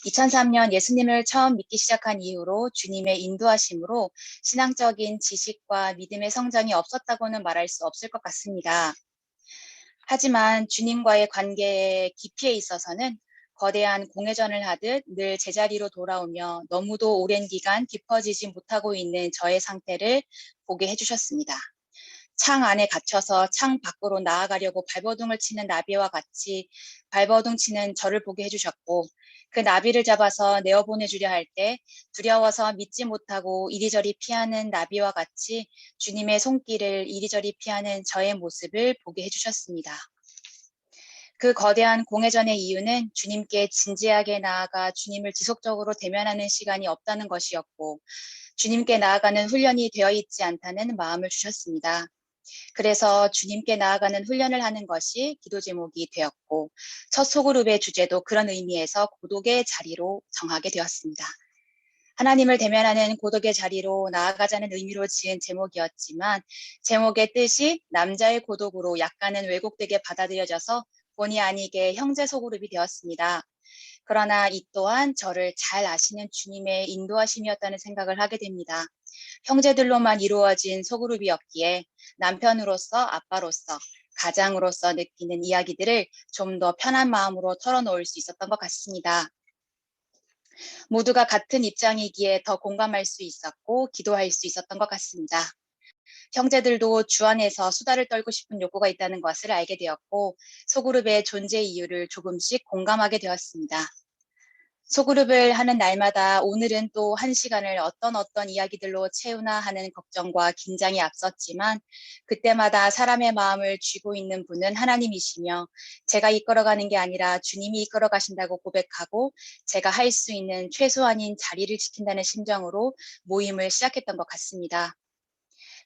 2003년 예수님을 처음 믿기 시작한 이후로 주님의 인도하심으로 신앙적인 지식과 믿음의 성장이 없었다고는 말할 수 없을 것 같습니다. 하지만 주님과의 관계의 깊이에 있어서는 거대한 공회전을 하듯 늘 제자리로 돌아오며 너무도 오랜 기간 깊어지지 못하고 있는 저의 상태를 보게 해주셨습니다. 창 안에 갇혀서 창 밖으로 나아가려고 발버둥을 치는 나비와 같이 발버둥 치는 저를 보게 해주셨고 그 나비를 잡아서 내어보내주려 할 때 두려워서 믿지 못하고 이리저리 피하는 나비와 같이 주님의 손길을 이리저리 피하는 저의 모습을 보게 해주셨습니다. 그 거대한 공회전의 이유는 주님께 진지하게 나아가 주님을 지속적으로 대면하는 시간이 없다는 것이었고 주님께 나아가는 훈련이 되어 있지 않다는 마음을 주셨습니다. 그래서 주님께 나아가는 훈련을 하는 것이 기도 제목이 되었고 첫 소그룹의 주제도 그런 의미에서 고독의 자리로 정하게 되었습니다. 하나님을 대면하는 고독의 자리로 나아가자는 의미로 지은 제목이었지만 제목의 뜻이 남자의 고독으로 약간은 왜곡되게 받아들여져서 본의 아니게 형제 소그룹이 되었습니다. 그러나 이 또한 저를 잘 아시는 주님의 인도하심이었다는 생각을 하게 됩니다. 형제들로만 이루어진 소그룹이었기에 남편으로서 아빠로서 가장으로서 느끼는 이야기들을 좀 더 편한 마음으로 털어놓을 수 있었던 것 같습니다. 모두가 같은 입장이기에 더 공감할 수 있었고 기도할 수 있었던 것 같습니다. 형제들도 주 안에서 수다를 떨고 싶은 욕구가 있다는 것을 알게 되었고 소그룹의 존재 이유를 조금씩 공감하게 되었습니다. 소그룹을 하는 날마다 오늘은 또 1시간을 어떤 이야기들로 채우나 하는 걱정과 긴장이 앞섰지만 그때마다 사람의 마음을 쥐고 있는 분은 하나님이시며 제가 이끌어가는 게 아니라 주님이 이끌어 가신다고 고백하고 제가 할 수 있는 최소한인 자리를 지킨다는 심정으로 모임을 시작했던 것 같습니다.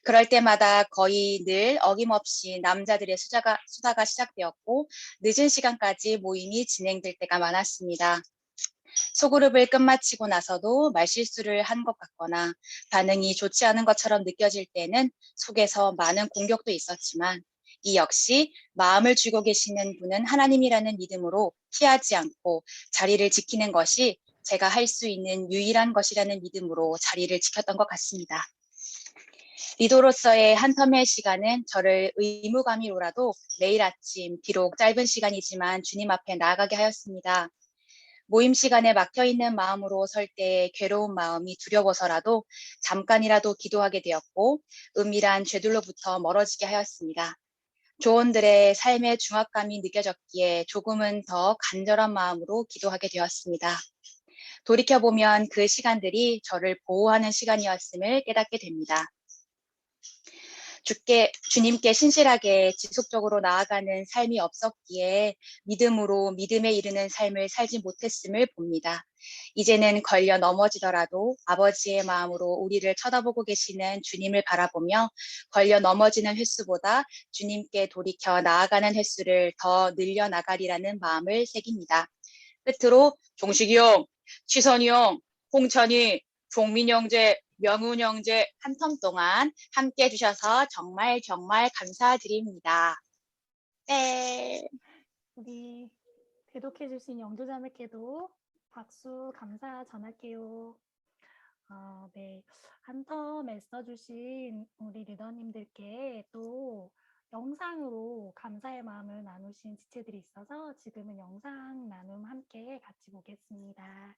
그럴 때마다 거의 늘 어김없이 남자들의 수다가 시작되었고 늦은 시간까지 모임이 진행될 때가 많았습니다. 소그룹을 끝마치고 나서도 말실수를 한 것 같거나 반응이 좋지 않은 것처럼 느껴질 때는 속에서 많은 공격도 있었지만 이 역시 마음을 쥐고 계시는 분은 하나님이라는 믿음으로 피하지 않고 자리를 지키는 것이 제가 할 수 있는 유일한 것이라는 믿음으로 자리를 지켰던 것 같습니다. 리더로서의 한 텀의 시간은 저를 의무감이로라도 매일 아침 비록 짧은 시간이지만 주님 앞에 나아가게 하였습니다. 모임 시간에 막혀있는 마음으로 설 때의 괴로운 마음이 두려워서라도 잠깐이라도 기도하게 되었고 은밀한 죄들로부터 멀어지게 하였습니다. 조언들의 삶의 중압감이 느껴졌기에 조금은 더 간절한 마음으로 기도하게 되었습니다. 돌이켜보면 그 시간들이 저를 보호하는 시간이었음을 깨닫게 됩니다. 주님께 신실하게 지속적으로 나아가는 삶이 없었기에 믿음으로 믿음에 이르는 삶을 살지 못했음을 봅니다. 이제는 걸려 넘어지더라도 아버지의 마음으로 우리를 쳐다보고 계시는 주님을 바라보며 걸려 넘어지는 횟수보다 주님께 돌이켜 나아가는 횟수를 더 늘려나가리라는 마음을 새깁니다. 끝으로 종식이 형, 치선이 형, 홍찬이, 종민 형제, 명훈 형제 한 텀 동안 함께 해주셔서 정말 감사드립니다. 네. 우리 대독해주신 영주자매께도 박수 감사 전할게요. 네, 한 텀 애써주신 우리 리더님들께 또 영상으로 감사의 마음을 나누신 지체들이 있어서 지금은 영상 나눔 함께 같이 보겠습니다.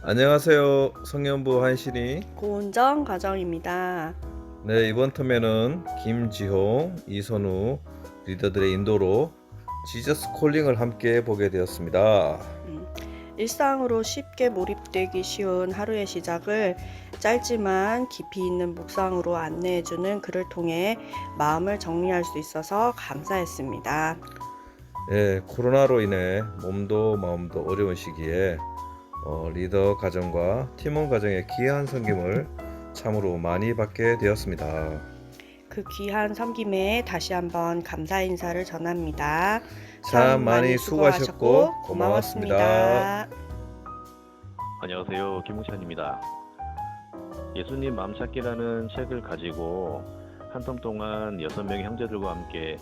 안녕하세요. 성년부 한신이 고은정 가정입니다. 네, 이번 텀에는 김지홍, 이선우 리더들의 인도로 지저스 콜링을 함께 보게 되었습니다. 일상으로 쉽게 몰입되기 쉬운 하루의 시작을 짧지만 깊이 있는 묵상으로 안내해주는 글을 통해 마음을 정리할 수 있어서 감사했습니다. 예, 코로나로 인해 몸도 마음도 어려운 시기에 리더 가정과 팀원 가정의 귀한 섬김을 참으로 많이 받게 되었습니다. 그 귀한 섬김에 다시 한번 감사 인사를 전합니다. 참 많이 수고하셨고 고마웠습니다. 안녕하세요. 김웅찬입니다. 예수님 마음찾기라는 책을 가지고 한 텀 동안 6명의 형제들과 함께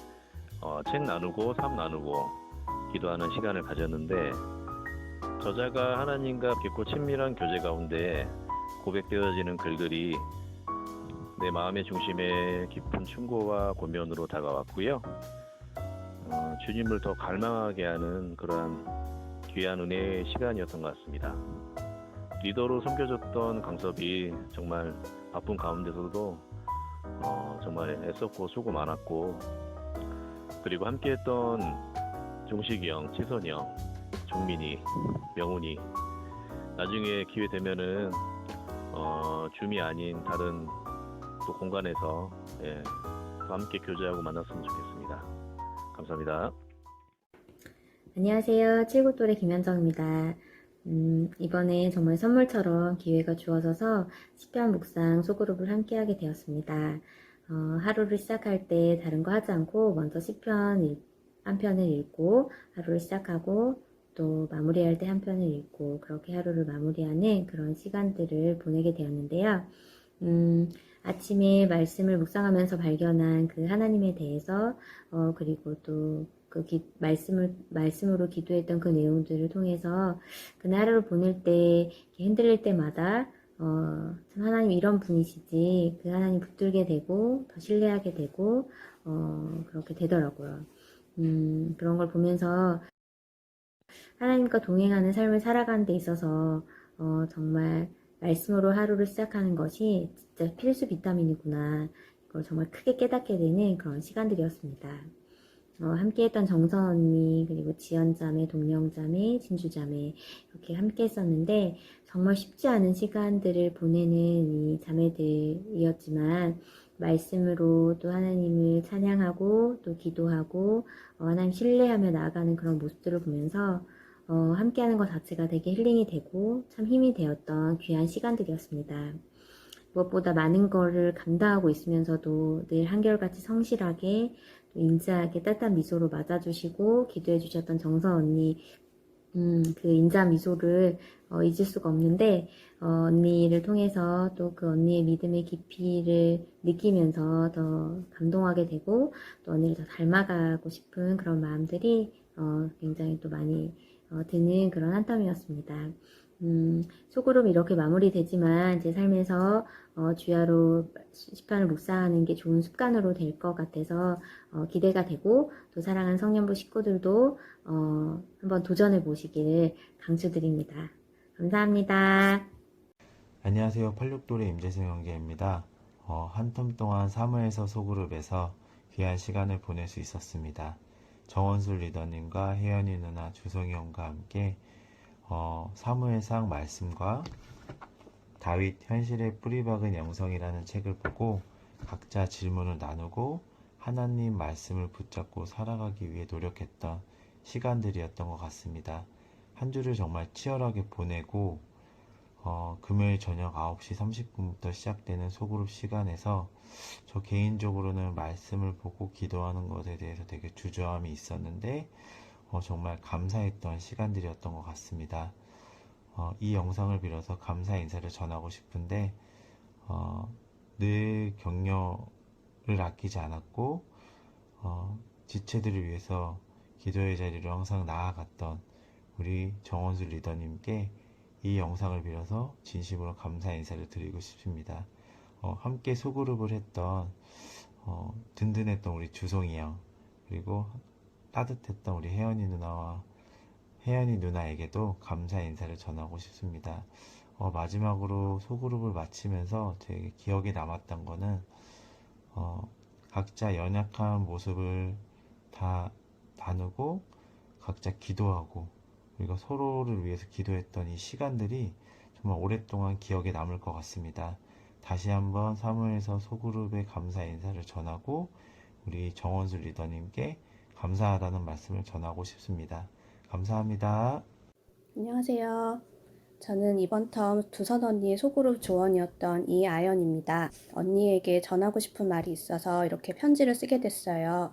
책 나누고 삶 나누고 기도하는 시간을 가졌는데 저자가 하나님과 깊고 친밀한 교제 가운데 고백되어지는 글들이 내 마음의 중심에 깊은 충고와 권면으로 다가왔고요. 주님을 더 갈망하게 하는 그러한 귀한 은혜의 시간이었던 것 같습니다. 리더로 섬겨줬던 강섭이 정말 바쁜 가운데서도 정말 애썼고 수고 많았고 그리고 함께했던 종식이 형, 치선이 형, 종민이, 명훈이 나중에 기회 되면은 줌이 아닌 다른 또 공간에서 더 함께 교제하고 만났으면 좋겠습니다. 감사합니다. 안녕하세요. 칠곡돌의 김현정입니다. 이번에 정말 선물처럼 기회가 주어져서 시편 묵상 소그룹을 함께하게 되었습니다. 하루를 시작할 때 다른 거 하지 않고 먼저 시편 한 편을 읽고 하루를 시작하고 또 마무리할 때 한 편을 읽고 그렇게 하루를 마무리하는 그런 시간들을 보내게 되었는데요. 아침에 말씀을 묵상하면서 발견한 그 하나님에 대해서 그리고 또 그 말씀으로 기도했던 그 내용들을 통해서 그날 하루를 보낼 때 흔들릴 때마다 참 하나님 이런 분이시지 그 하나님 붙들게 되고 더 신뢰하게 되고 그렇게 되더라고요. 그런 걸 보면서 하나님과 동행하는 삶을 살아가는 데 있어서 정말 말씀으로 하루를 시작하는 것이 진짜 필수 비타민이구나. 이걸 정말 크게 깨닫게 되는 그런 시간들이었습니다. 함께했던 정선 언니, 그리고 지연자매, 동명자매, 진주자매 이렇게 함께 했었는데 정말 쉽지 않은 시간들을 보내는 이 자매들이었지만 말씀으로 또 하나님을 찬양하고 또 기도하고 하나님 신뢰하며 나아가는 그런 모습들을 보면서 함께하는 것 자체가 되게 힐링이 되고 참 힘이 되었던 귀한 시간들이었습니다. 무엇보다 많은 거를 감당하고 있으면서도 늘 한결같이 성실하게 또 인자하게 따뜻한 미소로 맞아주시고 기도해 주셨던 정선 언니 그 인자 미소를 잊을 수가 없는데 언니를 통해서 또 그 언니의 믿음의 깊이를 느끼면서 더 감동하게 되고 또 언니를 더 닮아가고 싶은 그런 마음들이 굉장히 또 많이 드는 그런 한 텀이었습니다. 소그룹 이렇게 마무리되지만 제 삶에서 주야로 시편을 묵상하는 게 좋은 습관으로 될 것 같아서 기대가 되고 또 사랑하는 성년부 식구들도 한번 도전해 보시기를 강추드립니다. 감사합니다. 안녕하세요. 86돌의 임재승 형제입니다. 한 텀 동안 사무엘서 소그룹에서 귀한 시간을 보낼 수 있었습니다. 정원술 리더님과 혜연이 누나, 주성이 형과 함께 사무엘상 말씀과 다윗 현실의 뿌리박은 영성이라는 책을 보고 각자 질문을 나누고 하나님 말씀을 붙잡고 살아가기 위해 노력했던 시간들이었던 것 같습니다. 한 주를 정말 치열하게 보내고 금요일 저녁 9시 30분부터 시작되는 소그룹 시간에서 저 개인적으로는 말씀을 보고 기도하는 것에 대해서 되게 주저함이 있었는데 정말 감사했던 시간들이었던 것 같습니다. 이 영상을 빌어서 감사 인사를 전하고 싶은데 늘 격려를 아끼지 않았고 지체들을 위해서 기도의 자리로 항상 나아갔던 우리 정원수 리더님께 이 영상을 빌어서 진심으로 감사 인사를 드리고 싶습니다. 함께 소그룹을 했던 든든했던 우리 주송이 형 그리고 따뜻했던 우리 혜연이 누나에게도 감사 인사를 전하고 싶습니다. 마지막으로 소그룹을 마치면서 되게 기억에 남았던 거는 각자 연약한 모습을 다 나누고 각자 기도하고 그리고 서로를 위해서 기도했던 이 시간들이 정말 오랫동안 기억에 남을 것 같습니다. 다시 한번 사무엘서 소그룹의 감사 인사를 전하고 우리 정원수 리더님께 감사하다는 말씀을 전하고 싶습니다. 감사합니다. 안녕하세요. 저는 이번 텀 두선 언니의 소그룹 조언이었던 이아연입니다. 언니에게 전하고 싶은 말이 있어서 이렇게 편지를 쓰게 됐어요.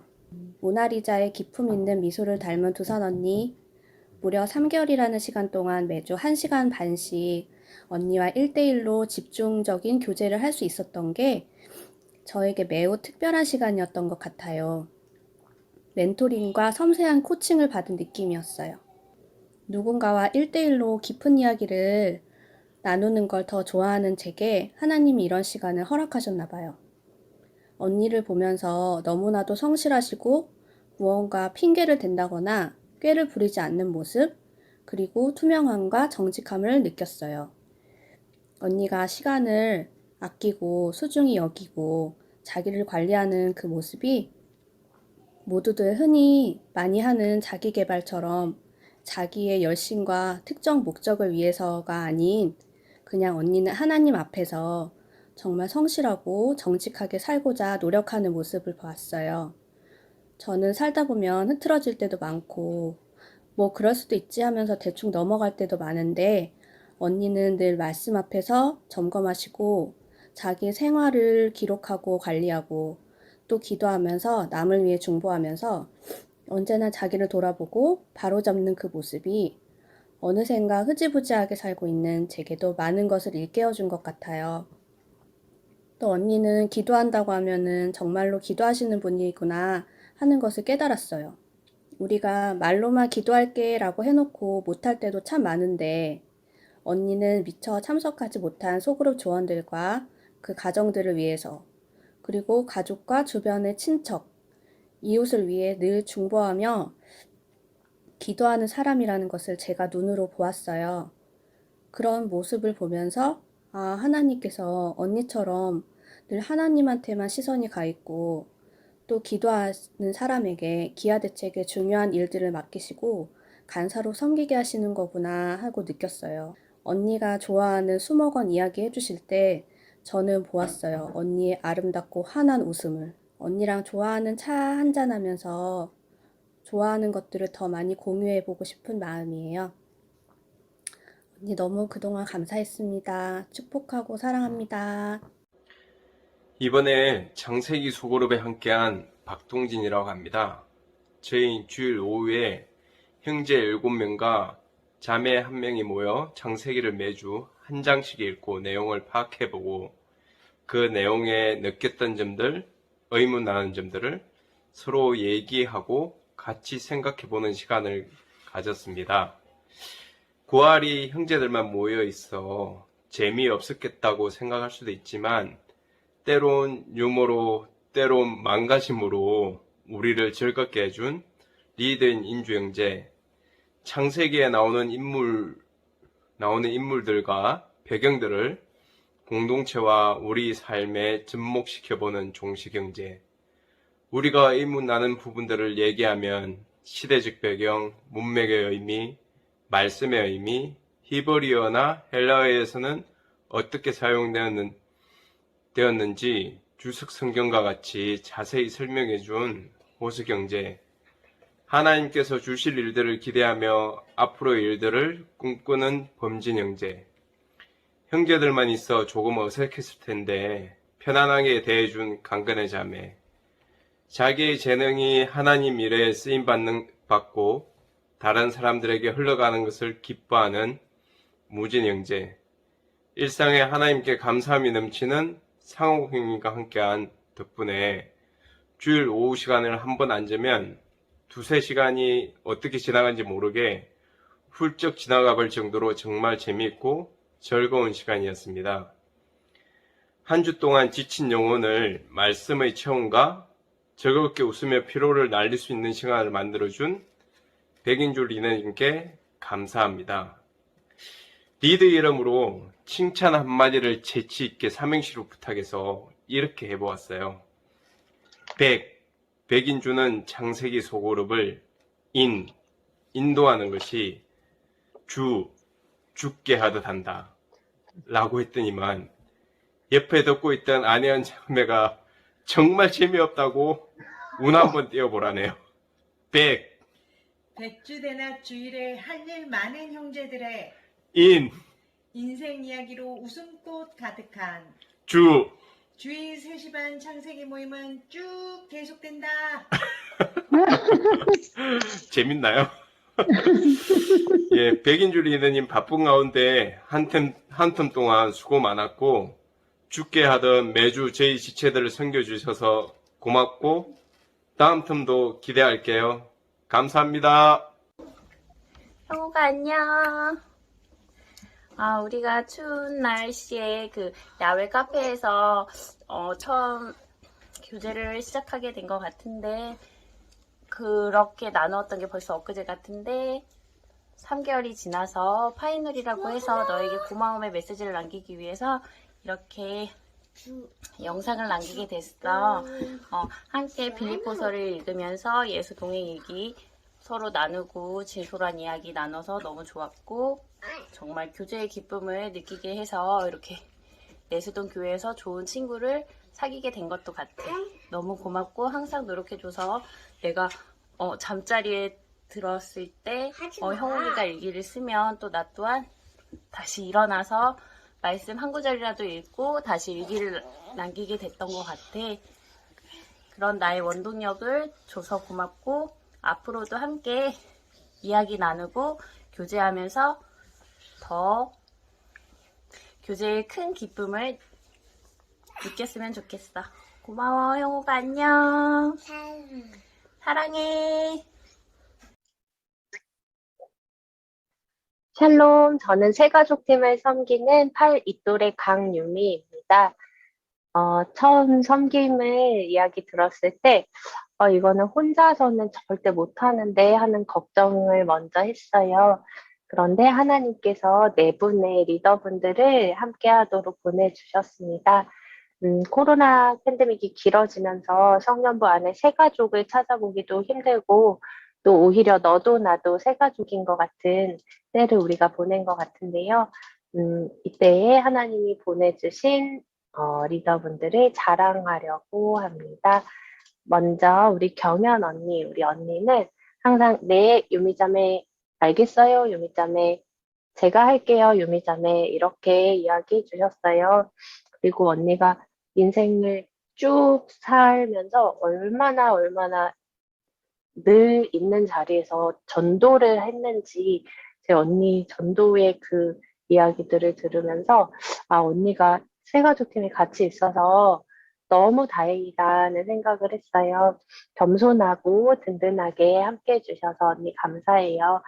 모나리자의 기품 있는 미소를 닮은 두선 언니, 무려 3개월이라는 시간 동안 매주 1시간 반씩 언니와 1대1로 집중적인 교제를 할 수 있었던 게 저에게 매우 특별한 시간이었던 것 같아요. 멘토링과 섬세한 코칭을 받은 느낌이었어요. 누군가와 1대1로 깊은 이야기를 나누는 걸 더 좋아하는 제게 하나님이 이런 시간을 허락하셨나 봐요. 언니를 보면서 너무나도 성실하시고 무언가 핑계를 댄다거나 꾀를 부리지 않는 모습, 그리고 투명함과 정직함을 느꼈어요. 언니가 시간을 아끼고 소중히 여기고 자기를 관리하는 그 모습이 모두들 흔히 많이 하는 자기계발처럼 자기의 열심과 특정 목적을 위해서가 아닌 그냥 언니는 하나님 앞에서 정말 성실하고 정직하게 살고자 노력하는 모습을 보았어요. 저는 살다 보면 흐트러질 때도 많고 뭐 그럴 수도 있지 하면서 대충 넘어갈 때도 많은데 언니는 늘 말씀 앞에서 점검하시고 자기 생활을 기록하고 관리하고 또 기도하면서 남을 위해 중보하면서 언제나 자기를 돌아보고 바로잡는 그 모습이 어느샌가 흐지부지하게 살고 있는 제게도 많은 것을 일깨워 준 것 같아요. 또 언니는 기도한다고 하면은 정말로 기도하시는 분이구나 하는 것을 깨달았어요. 우리가 말로만 기도할게 라고 해놓고 못할 때도 참 많은데 언니는 미처 참석하지 못한 소그룹 조원들과 그 가정들을 위해서 그리고 가족과 주변의 친척, 이웃을 위해 늘 중보하며 기도하는 사람이라는 것을 제가 눈으로 보았어요. 그런 모습을 보면서 하나님께서 언니처럼 늘 하나님한테만 시선이 가 있고 또 기도하는 사람에게 기하대책에 중요한 일들을 맡기시고 간사로 섬기게 하시는 거구나 하고 느꼈어요. 언니가 좋아하는 수목원 이야기 해주실 때 저는 보았어요. 언니의 아름답고 환한 웃음을. 언니랑 좋아하는 차 한잔하면서 좋아하는 것들을 더 많이 공유해보고 싶은 마음이에요. 언니 너무 그동안 감사했습니다. 축복하고 사랑합니다. 이번에 장세기 소그룹에 함께한 박동진이라고 합니다. 저희 주일 오후에 형제 7명과 자매 1명이 모여 장세기를 매주 한 장씩 읽고 내용을 파악해보고 그 내용에 느꼈던 점들, 의문나는 점들을 서로 얘기하고 같이 생각해보는 시간을 가졌습니다. 고아리 형제들만 모여 있어 재미없었겠다고 생각할 수도 있지만 때론 유머로 때론 망가짐으로 우리를 즐겁게 해준 리더인 인주 형제, 창세기에 나오는 인물들과 배경들을 공동체와 우리 삶에 접목시켜보는 종식 형제, 우리가 의문나는 부분들을 얘기하면 시대적 배경, 문맥의 의미, 말씀의 의미, 히브리어나 헬라어에서는 어떻게 사용되었는지 주석 성경과 같이 자세히 설명해 준 호수 형제, 하나님께서 주실 일들을 기대하며 앞으로의 일들을 꿈꾸는 범진 형제, 형제들만 있어 조금 어색했을 텐데 편안하게 대해준 강건의 자매, 자기의 재능이 하나님 일에 쓰임받고 다른 사람들에게 흘러가는 것을 기뻐하는 무진 형제, 일상에 하나님께 감사함이 넘치는 상옥 형님과 함께한 덕분에 주일 오후 시간을 한번 앉으면 두세 시간이 어떻게 지나간지 모르게 훌쩍 지나가 볼 정도로 정말 재미있고 즐거운 시간이었습니다. 한 주 동안 지친 영혼을 말씀의 체험과 즐겁게 웃으며 피로를 날릴 수 있는 시간을 만들어준 백인주 리더님께 감사합니다. 리더 이름으로 칭찬 한마디를 재치있게 삼행시로 부탁해서 이렇게 해보았어요. 백인주는 장세기 소그룹을 인도하는 것이 죽게 하듯 한다 라고 했더니만 옆에 듣고 있던 아내한 자매가 정말 재미없다고 운 한번 띄워보라네요. 백주대낮 주일에 할 일 많은 형제들의 인생 이야기로 웃음꽃 가득한 주일 3시 반 창세기 모임은 쭉 계속된다. 재밌나요? 예, 백인주 리더님 바쁜 가운데 한 텀 동안 수고 많았고 죽게 하던 매주 저희 지체들을 섬겨주셔서 고맙고 다음 텀도 기대할게요. 감사합니다. 형우가 안녕. 우리가 추운 날씨에 그 야외 카페에서 처음 교제를 시작하게 된 것 같은데 그렇게 나누었던 게 벌써 엊그제 같은데 3개월이 지나서 파이널이라고 해서 너에게 고마움의 메시지를 남기기 위해서 이렇게 영상을 남기게 됐어. 함께 빌립보서를 읽으면서 예수 동행 일기 서로 나누고 진솔한 이야기 나눠서 너무 좋았고 정말 교제의 기쁨을 느끼게 해서 이렇게 내수동 교회에서 좋은 친구를 사귀게 된 것도 같아. 너무 고맙고 항상 노력해줘서 내가 잠자리에 들었을 때 형욱이가 일기를 쓰면 또 나 또한 다시 일어나서 말씀 한 구절이라도 읽고 다시 일기를 남기게 됐던 것 같아. 그런 나의 원동력을 줘서 고맙고 앞으로도 함께 이야기 나누고 교제하면서 더 교제의 큰 기쁨을 느꼈으면 좋겠어. 고마워 형욱아. 안녕. 사랑해. 샬롬, 저는 새가족팀을 섬기는 8이또래 강유미입니다. 처음 섬김을 이야기 들었을 때, 이거는 혼자서는 절대 못하는데 하는 걱정을 먼저 했어요. 그런데 하나님께서 네 분의 리더분들을 함께 하도록 보내주셨습니다. 코로나 팬데믹이 길어지면서 성년부 안에 새가족을 찾아보기도 힘들고, 또 오히려 너도 나도 새가족인 것 같은 때를 우리가 보낸 것 같은데요. 이때에 하나님이 보내주신 리더분들을 자랑하려고 합니다. 먼저 우리 경연 언니, 우리 언니는 항상 네, 유미자매 알겠어요, 유미자매 제가 할게요, 유미자매 이렇게 이야기해 주셨어요. 그리고 언니가 인생을 쭉 살면서 얼마나 늘 있는 자리에서 전도를 했는지 제 언니 전도의 그 이야기들을 들으면서 언니가 새가족팀이 같이 있어서 너무 다행이다는 생각을 했어요. 겸손하고 든든하게 함께 해주셔서 언니 감사해요.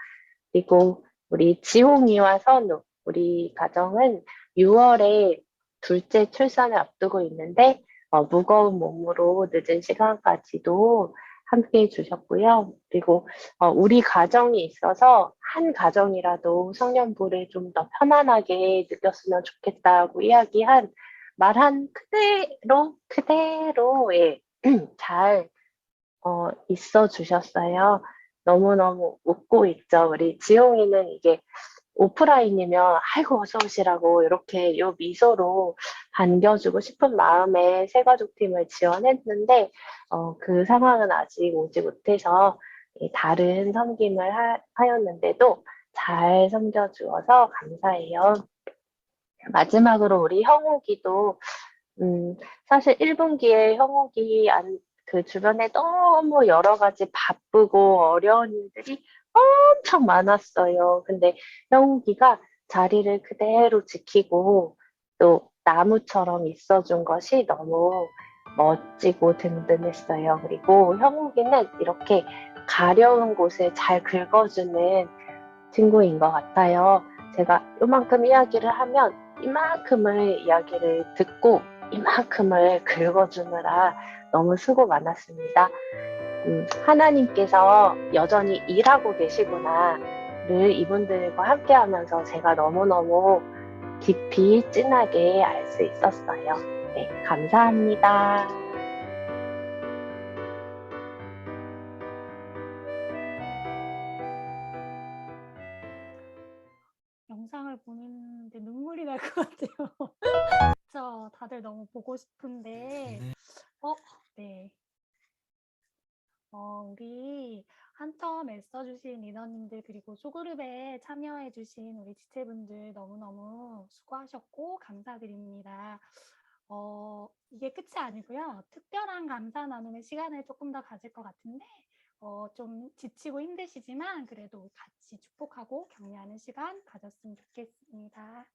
그리고 우리 지홍이와 선우, 우리 가정은 6월에 둘째 출산을 앞두고 있는데 무거운 몸으로 늦은 시간까지도 함께 해주셨고요. 그리고 우리 가정이 있어서 한 가정이라도 성년부를 좀 더 편안하게 느꼈으면 좋겠다고 이야기한 말한 그대로에 잘 있어 주셨어요. 너무너무 웃고 있죠. 우리 지용이는 이게 오프라인이면 아이고 어서 오시라고 이렇게 요 미소로 반겨주고 싶은 마음에 새가족팀을 지원했는데 그 상황은 아직 오지 못해서 다른 섬김을 하였는데도 잘 섬겨주어서 감사해요. 마지막으로 우리 형욱이도 사실 1분기에 형욱이 그 주변에 너무 여러 가지 바쁘고 어려운 일들이 엄청 많았어요. 근데 형욱이가 자리를 그대로 지키고 또 나무처럼 있어준 것이 너무 멋지고 든든했어요. 그리고 형욱이는 이렇게 가려운 곳을 잘 긁어주는 친구인 것 같아요. 제가 이만큼 이야기를 하면 이만큼을 이야기를 듣고 이만큼을 긁어주느라 너무 수고 많았습니다. 하나님께서 여전히 일하고 계시구나를 이분들과 함께 하면서 제가 너무너무 깊이 진하게 알 수 있었어요. 네, 감사합니다. 영상을 보는데 눈물이 날 것 같아요. 진짜 다들 너무 보고 싶은데, 네. 우리 한텀 애써주신 리더님들 그리고 소그룹에 참여해주신 우리 지체분들 너무너무 수고하셨고 감사드립니다. 이게 끝이 아니고요. 특별한 감사 나누는 시간을 조금 더 가질 것 같은데 좀 지치고 힘드시지만 그래도 같이 축복하고 격려하는 시간 가졌으면 좋겠습니다.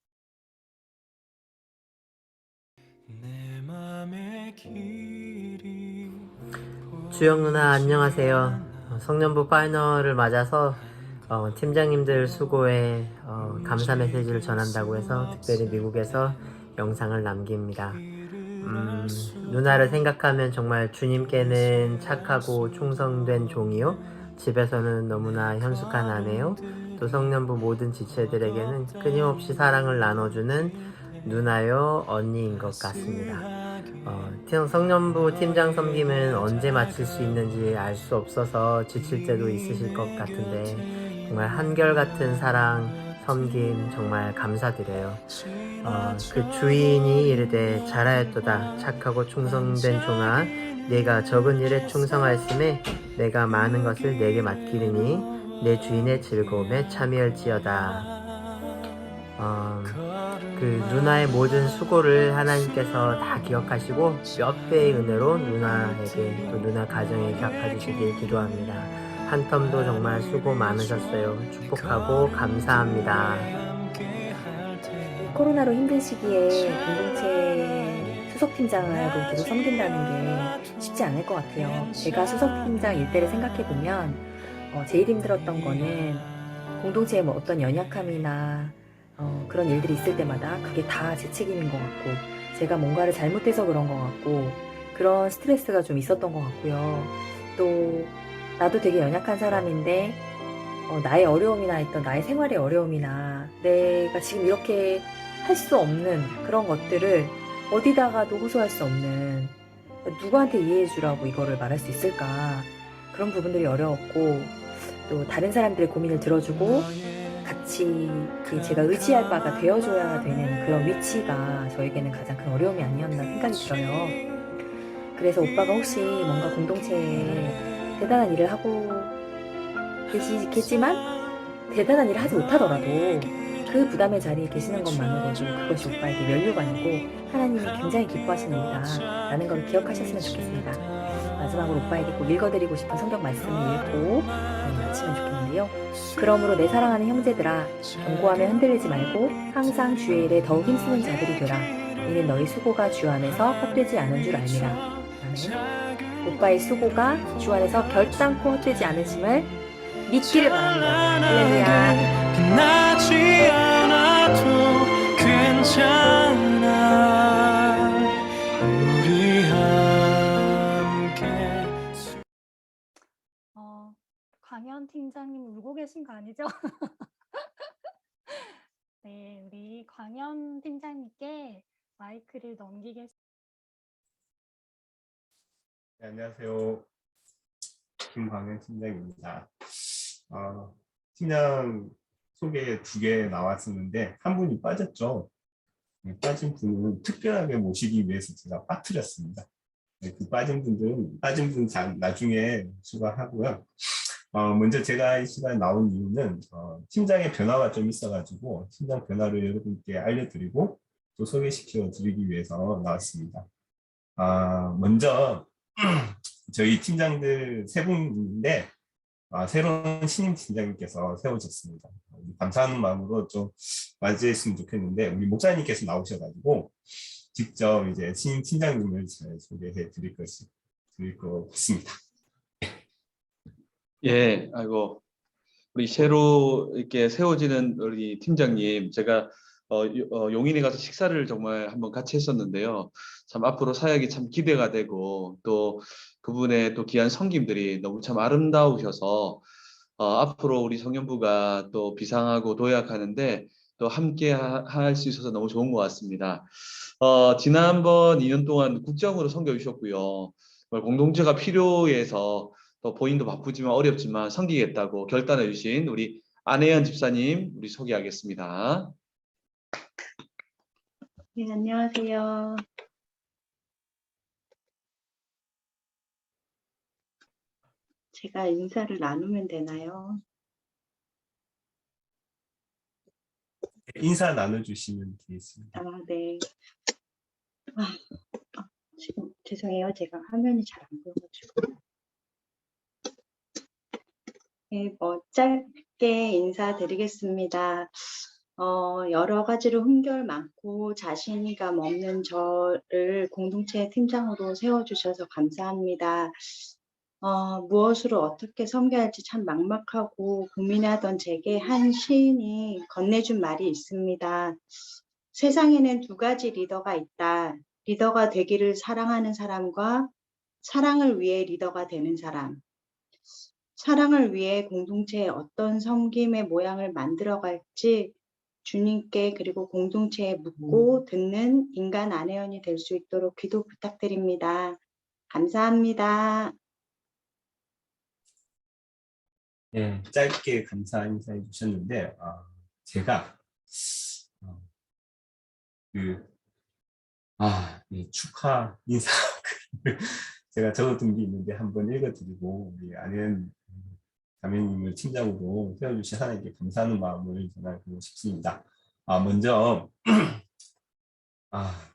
주영 누나 안녕하세요. 성년부 파이널을 맞아서 팀장님들 수고에 감사 메시지를 전한다고 해서 특별히 미국에서 영상을 남깁니다. 누나를 생각하면 정말 주님께는 착하고 충성된 종이요, 집에서는 너무나 현숙한 아내요, 또 성년부 모든 지체들에게는 끊임없이 사랑을 나눠주는 누나요 언니인 것 같습니다. 성년부 팀장 섬김은 언제 마칠 수 있는지 알 수 없어서 지칠 때도 있으실 것 같은데 정말 한결같은 사랑, 섬김 정말 감사드려요. 그 주인이 이르되 잘하였도다 착하고 충성된 종아 내가 적은 일에 충성하였음에 내가 많은 것을 내게 맡기리니 내 주인의 즐거움에 참여할지어다. 그 누나의 모든 수고를 하나님께서 다 기억하시고 몇 배의 은혜로 누나에게 또 누나 가정에 갚아주시길 기도합니다. 한 텀도 정말 수고 많으셨어요. 축복하고 감사합니다. 코로나로 힘든 시기에 공동체 수석팀장으로 계속 섬긴다는 게 쉽지 않을 것 같아요. 제가 수석팀장 일대를 생각해보면 제일 힘들었던 거는 공동체에 뭐 어떤 연약함이나 그런 일들이 있을 때마다 그게 다 제 책임인 것 같고 제가 뭔가를 잘못해서 그런 것 같고 그런 스트레스가 좀 있었던 것 같고요. 또 나도 되게 연약한 사람인데 나의 어려움이나 있던 나의 생활의 어려움이나 내가 지금 이렇게 할 수 없는 그런 것들을 어디다가도 호소할 수 없는 누구한테 이해해 주라고 이거를 말할 수 있을까 그런 부분들이 어려웠고 또 다른 사람들의 고민을 들어주고 같이 제가 의지할 바가 되어줘야 되는 그런 위치가 저에게는 가장 큰 어려움이 아니었나 생각이 들어요. 그래서 오빠가 혹시 뭔가 공동체에 대단한 일을 하고 계시겠지만 대단한 일을 하지 못하더라도 그 부담의 자리에 계시는 것만으로도 그것이 오빠에게 면류관이고 하나님이 굉장히 기뻐하시는 일이다 라는 걸 기억하셨으면 좋겠습니다. 마지막으로 오빠에게 꼭 읽어드리고 싶은 성경 말씀을 읽고 마치면 좋겠는데요. 그러므로 내 사랑하는 형제들아 경고하며 흔들리지 말고 항상 주의 일에 더욱 힘쓰는 자들이 되라. 이는 너희 수고가 주 안에서 헛되지 않은 줄 알미라. 아멘. 오빠의 수고가 주 안에서 결단코 헛되지 않으심을 믿기를 바랍니다. 할렐루야. 빛나지 않아도 괜찮아 우리 함께 광현 팀장님 울고 계신 거 아니죠? 네, 우리 광현 팀장님께 마이크를 넘기겠습니다. 네, 안녕하세요. 김광현 팀장입니다. 팀장 소개 2개 나왔었는데 한 분이 빠졌죠. 빠진 분은 특별하게 모시기 위해서 제가 빠뜨렸습니다. 그 빠진 분 나중에 추가하고요. 먼저 제가 이 시간에 나온 이유는 팀장의 변화가 좀 있어가지고 팀장 변화를 여러분께 알려드리고 또 소개시켜 드리기 위해서 나왔습니다. 먼저 저희 팀장들 3분인데 새로운 신임 팀장님께서 세워졌습니다. 감사하는 마음으로 좀 맞이했으면 좋겠는데 우리 목사님께서 나오셔가지고 직접 이제 신임 팀장님을 잘 소개해 드릴 것 같습니다. 예, 아이고 우리 새로 이렇게 세워지는 우리 팀장님, 제가 용인에 가서 식사를 정말 한번 같이 했었는데요. 참 앞으로 사역이 참 기대가 되고 또 그분의 또 귀한 섬김들이 너무 참 아름다우셔서 앞으로 우리 성년부가 또 비상하고 도약하는데 또 함께 할 수 있어서 너무 좋은 것 같습니다. 지난번 2년 동안 국정으로 섬겨주셨고요. 공동체가 필요해서 또 본인도 바쁘지만 어렵지만 섬기겠다고 결단해 주신 우리 안혜연 집사님 우리 소개하겠습니다. 네, 안녕하세요. 제가 인사를 나누면 되나요? 인사 나눠주시면 되겠습니다. 네. 지금 죄송해요. 제가 화면이 잘 안 보여가지고. 네, 짧게 인사드리겠습니다. 여러 가지로 흠결 많고 자신감 없는 저를 공동체 팀장으로 세워주셔서 감사합니다. 무엇으로 어떻게 섬겨야 할지 참 막막하고 고민하던 제게 한 시인이 건네준 말이 있습니다. 세상에는 2가지 리더가 있다. 리더가 되기를 사랑하는 사람과 사랑을 위해 리더가 되는 사람. 사랑을 위해 공동체에 어떤 섬김의 모양을 만들어갈지 주님께 그리고 공동체에 묻고 듣는 인간 안혜연이 될 수 있도록 기도 부탁드립니다. 감사합니다. 네, 짧게 감사 인사해 주셨는데 제가 이 축하 인사 글을 제가 적어둔 게 있는데 한번 읽어드리고 우리 안현 자매님을 팀장으로 세워주신 하나님께 감사하는 마음을 전하고 싶습니다. 먼저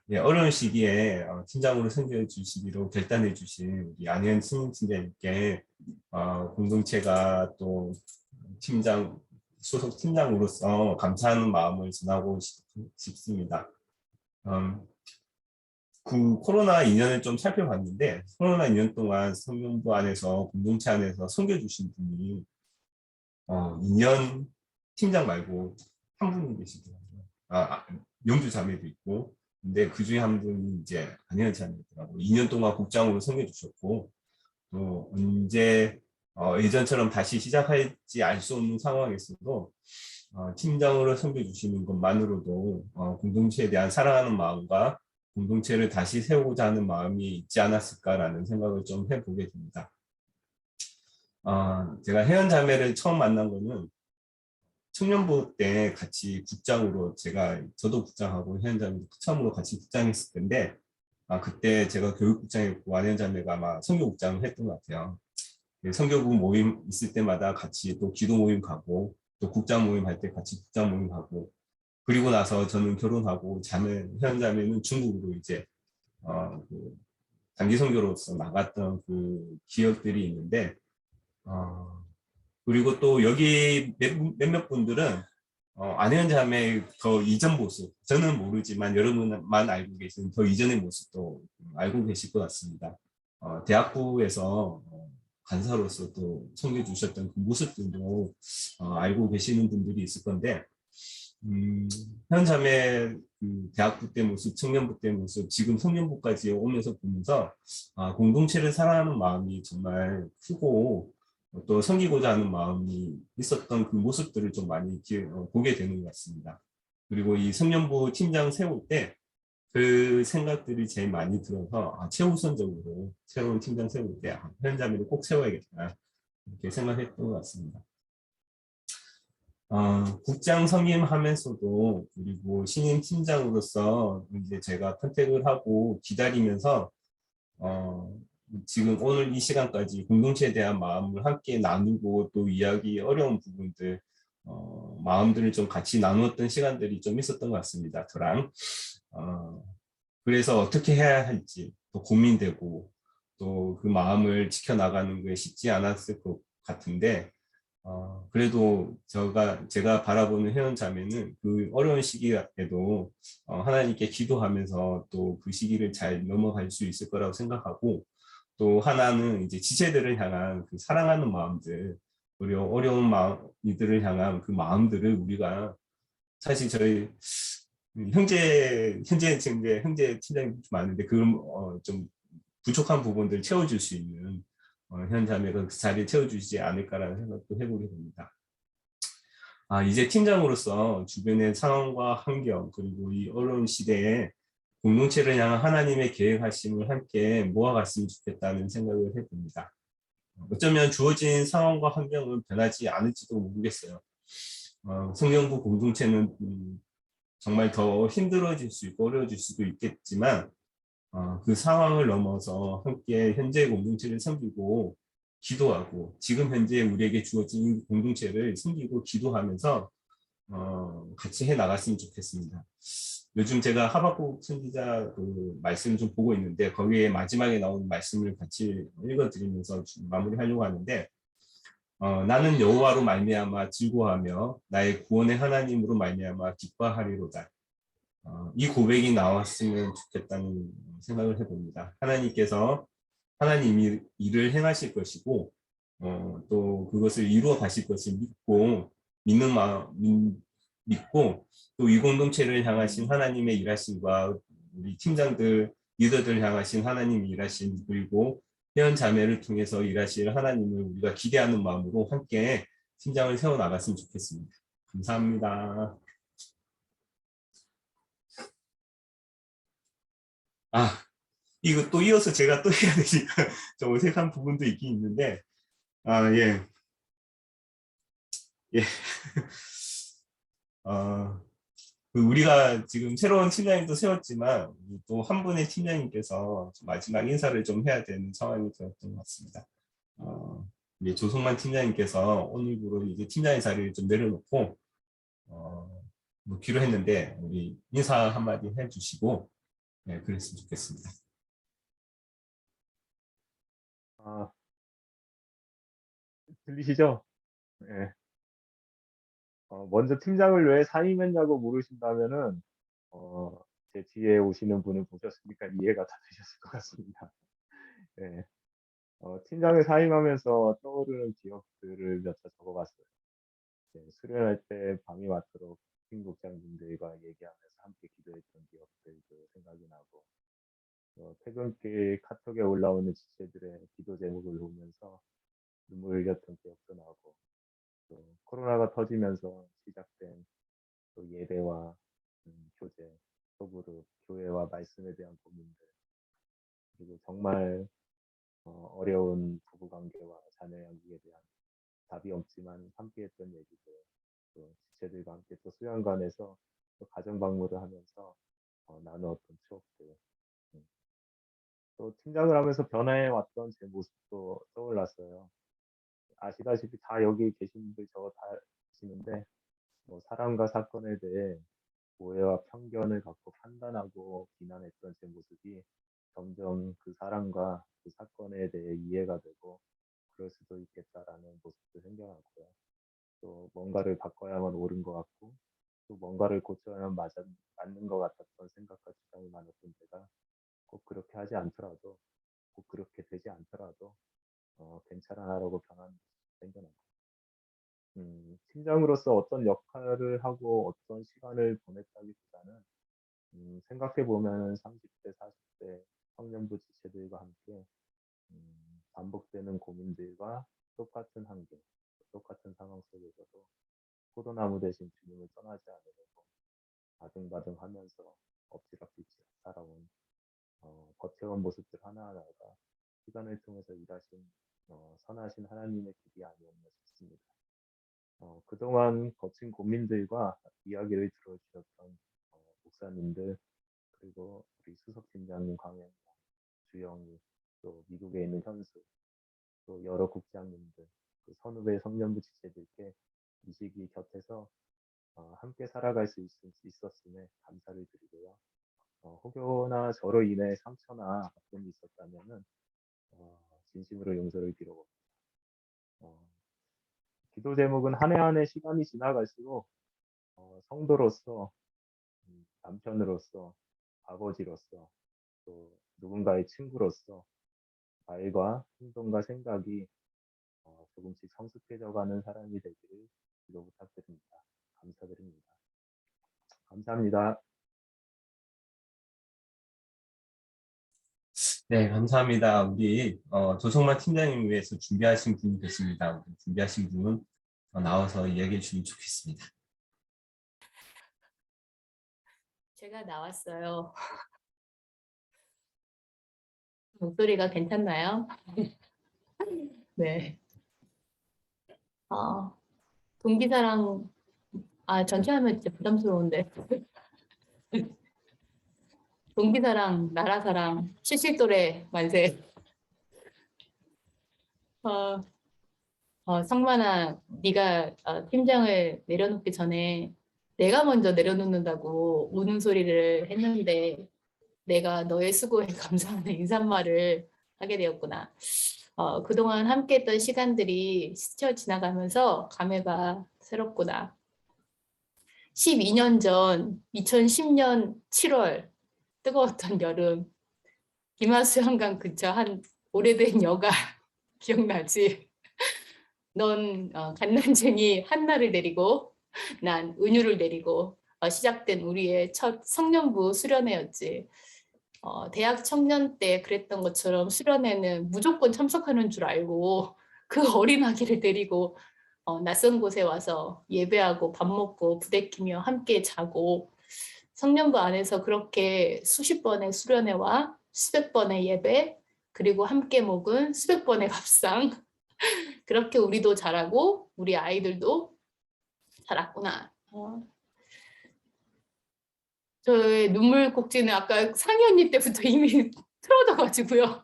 예, 어려운 시기에 팀장으로 섬겨주시기로 결단해 주신 우리 안현 팀장님께 공동체가 또 소속 팀장으로서 감사하는 마음을 전하고 싶습니다. 그 코로나 2년을 좀 살펴봤는데 코로나 2년 동안 성령부 안에서 공동체 안에서 섬겨주신 분이 2년 팀장 말고 한 분이 계시더라고요. 영주 자매도 있고 근데 그 중에 한 분이 이제 안현 자매더라고요. 2년 동안 국장으로 섬겨주셨고 또 언제 예전처럼 다시 시작할지 알 수 없는 상황에서도 팀장으로 섬겨주시는 것만으로도 공동체에 대한 사랑하는 마음과 공동체를 다시 세우고자 하는 마음이 있지 않았을까라는 생각을 좀 해보게 됩니다. 제가 혜연 자매를 처음 만난 거는 청년부 때 같이 국장으로 저도 국장하고 혜연 자매도 처음으로 같이 국장했을 텐데 그때 제가 교육국장이었고 안현 자매가 아마 선교국장을 했던 것 같아요. 선교부 모임 있을 때마다 같이 또 기도 모임 가고 또 국장 모임 할 때 같이 국장 모임 가고 그리고 나서 저는 결혼하고 혜연 자매는 중국으로 이제 단기 선교로서 나갔던 그 기억들이 있는데 그리고 또 여기 몇몇 분들은 안현 자매의 더 이전 모습 저는 모르지만 여러분만 알고 계신 더 이전의 모습도 알고 계실 것 같습니다. 대학부에서 간사로서 또 섬겨주셨던 그 모습들도 알고 계시는 분들이 있을 건데 현 자매 대학부 때 모습, 청년부 때 모습, 지금 청년부까지 오면서 보면서 공동체를 사랑하는 마음이 정말 크고 또 섬기고자 하는 마음이 있었던 그 모습들을 좀 많이 보게 되는 것 같습니다. 그리고 이 청년부 팀장 세울 때 그 생각들이 제일 많이 들어서 최우선적으로 새로운 팀장 세울 때 현 자매를 꼭 세워야겠다 이렇게 생각했던 것 같습니다. 국장 선임하면서도 그리고 신임 팀장으로서 이제 제가 컨택을 하고 기다리면서 지금 오늘 이 시간까지 공동체에 대한 마음을 함께 나누고 또 이야기 어려운 부분들 마음들을 좀 같이 나누었던 시간들이 좀 있었던 것 같습니다. 저랑 그래서 어떻게 해야 할지 또 고민되고 또 그 마음을 지켜나가는 게 쉽지 않았을 것 같은데 그래도 제가 바라보는 혜연 자매는 그 어려운 시기에도 하나님께 기도하면서 또 그 시기를 잘 넘어갈 수 있을 거라고 생각하고 또 하나는 이제 지체들을 향한 그 사랑하는 마음들 그리고 어려운 이들을 향한 그 마음들을 우리가 사실 저희 형제 팀장이 좀 많은데 좀 부족한 부분들 채워줄 수 있는 현 자매가 그 자리에 채워주시지 않을까라는 생각도 해보게 됩니다. 이제 팀장으로서 주변의 상황과 환경 그리고 이 어려운 시대에 공동체를 향한 하나님의 계획하심을 함께 모아갔으면 좋겠다는 생각을 해봅니다. 어쩌면 주어진 상황과 환경은 변하지 않을지도 모르겠어요. 성령부 공동체는 정말 더 힘들어질 수 있고 어려워질 수도 있겠지만 그 상황을 넘어서 함께 현재 공동체를 섬기고 기도하고 지금 현재 우리에게 주어진 공동체를 섬기고 기도하면서 같이 해 나갔으면 좋겠습니다. 요즘 제가 하박국 선지자 그 말씀을 좀 보고 있는데 거기에 마지막에 나오는 말씀을 같이 읽어드리면서 마무리하려고 하는데 나는 여호와로 말미암아 즐거워하며 나의 구원의 하나님으로 말미암아 기뻐하리로다. 이 고백이 나왔으면 좋겠다는 생각을 해봅니다. 하나님께서 하나님이 일을 행하실 것이고 또 그것을 이루어 가실 것을 믿고 믿고 또 이 공동체를 향하신 하나님의 일하심과 우리 팀장들 리더들 향하신 하나님의 일하심 그리고 혜연 자매를 통해서 일하실 하나님을 우리가 기대하는 마음으로 함께 팀장을 세워 나갔으면 좋겠습니다. 감사합니다. 이거 또 이어서 제가 또 해야 되니까 좀 어색한 부분도 있긴 있는데 예. 우리가 지금 새로운 팀장님도 세웠지만 또 한 분의 팀장님께서 마지막 인사를 좀 해야 되는 상황이 되었던 것 같습니다. 이제 조성만 팀장님께서 오늘부로 이제 팀장의 자리를 좀 내려놓고 놓기로 했는데 우리 인사 한마디 해주시고 네, 그랬으면 좋겠습니다. 들리시죠? 네. 먼저 팀장을 왜 사임했냐고 물으신다면은 제 뒤에 오시는 분을 보셨으니까 이해가 다 되셨을 것 같습니다. 네. 팀장을 사임하면서 떠오르는 기억들을 몇 자 적어봤어요. 네, 수련할 때 밤이 맞도록 팀국장님들과 얘기하면서 함께 기도했던 기억들도 생각이 나고, 퇴근길 카톡에 올라오는 지체들의 기도 제목을 보면서 눈물 흘렸던 기억도 나고, 또 코로나가 터지면서 시작된 또 예배와 교제, 소그룹, 교회와 말씀에 대한 고민들, 그리고 정말 어려운 부부관계와 자녀 양육에 대한 답이 없지만 함께했던 얘기들, 또 지체들과 함께 또 수양관에서 또 가정 방문을 하면서 나누었던 추억들, 또 팀장을 하면서 변화해왔던 제 모습도 떠올랐어요. 아시다시피 다 여기 계신 분들 저거 다 아시는데, 사람과 사건에 대해 오해와 편견을 갖고 판단하고 비난했던 제 모습이 점점 그 사람과 그 사건에 대해 이해가 되고 그럴 수도 있겠다라는 모습도 생겨났고요. 또 뭔가를 바꿔야만 옳은 것 같고 또 뭔가를 고쳐야만 맞는 것 같았던 생각과 주장이 많았던 제가 꼭 그렇게 하지 않더라도, 꼭 그렇게 되지 않더라도 괜찮아라고 변한 생겨난 거예요. 팀장으로서 어떤 역할을 하고 어떤 시간을 보냈다기보다는 생각해보면 30대, 40대 청년부 지체들과 함께 반복되는 고민들과 똑같은 한계, 똑같은 상황 속에서도 포도나무 대신 주님을 떠나지 않으려고 바등바등하면서 엎치락뒤치 살아온 버텨온 모습들 하나하나가 시간을 통해서 일하신 선하신 하나님의 길이 아니었나 싶습니다. 그동안 거친 고민들과 이야기를 들어주셨던 목사님들, 그리고 우리 수석팀장님 강현, 주영이, 또 미국에 있는 현수, 또 여러 국장님들, 그 선후배 성년부 지체들께 이 시기 곁에서 함께 살아갈 수 있었음에 감사를 드리고요. 혹여나 저로 인해 상처나 아픔이 있었다면은 진심으로 용서를 빌어봅니다. 기도 제목은 한 해 한 해 시간이 지나갈수록 성도로서, 남편으로서, 아버지로서, 또 누군가의 친구로서 말과 행동과 생각이 조금씩 성숙해져가는 사람이 되기를 기도 부탁드립니다. 감사드립니다. 감사합니다. 네, 감사합니다. 우리 조성만 팀장님 위해서 준비하신 분이 계십니다. 준비하신 분은 나와서 이야기해 주시면 좋겠습니다. 제가 나왔어요. 목소리가 괜찮나요? 네. 동기사랑, 전체하면 진짜 부담스러운데. 동기사랑, 나라사랑, 실실도래 만세. 성만아, 네가 팀장을 내려놓기 전에 내가 먼저 내려놓는다고 우는 소리를 했는데 내가 너의 수고에 감사하는 인사말을 하게 되었구나. 그동안 함께했던 시간들이 스쳐 지나가면서 감회가 새롭구나. 12년 전 2010년 7월 뜨거웠던 여름, 김하수영강 근처 한 오래된 여가 기억나지? 넌 갓난쟁이 한나를 데리고 난 은유를 데리고 시작된 우리의 첫 성년부 수련회였지. 대학 청년 때 그랬던 것처럼 수련회는 무조건 참석하는 줄 알고 그 어린 아기를 데리고 낯선 곳에 와서 예배하고 밥 먹고 부대끼며 함께 자고, 성년부 안에서 그렇게 수십 번의 수련회와 수백 번의 예배, 그리고 함께 먹은 수백 번의 밥상, 그렇게 우리도 자라고 우리 아이들도 자랐구나. 저의 눈물 꼭지는 아까 상희 언니 때부터 이미 틀어져가지고요.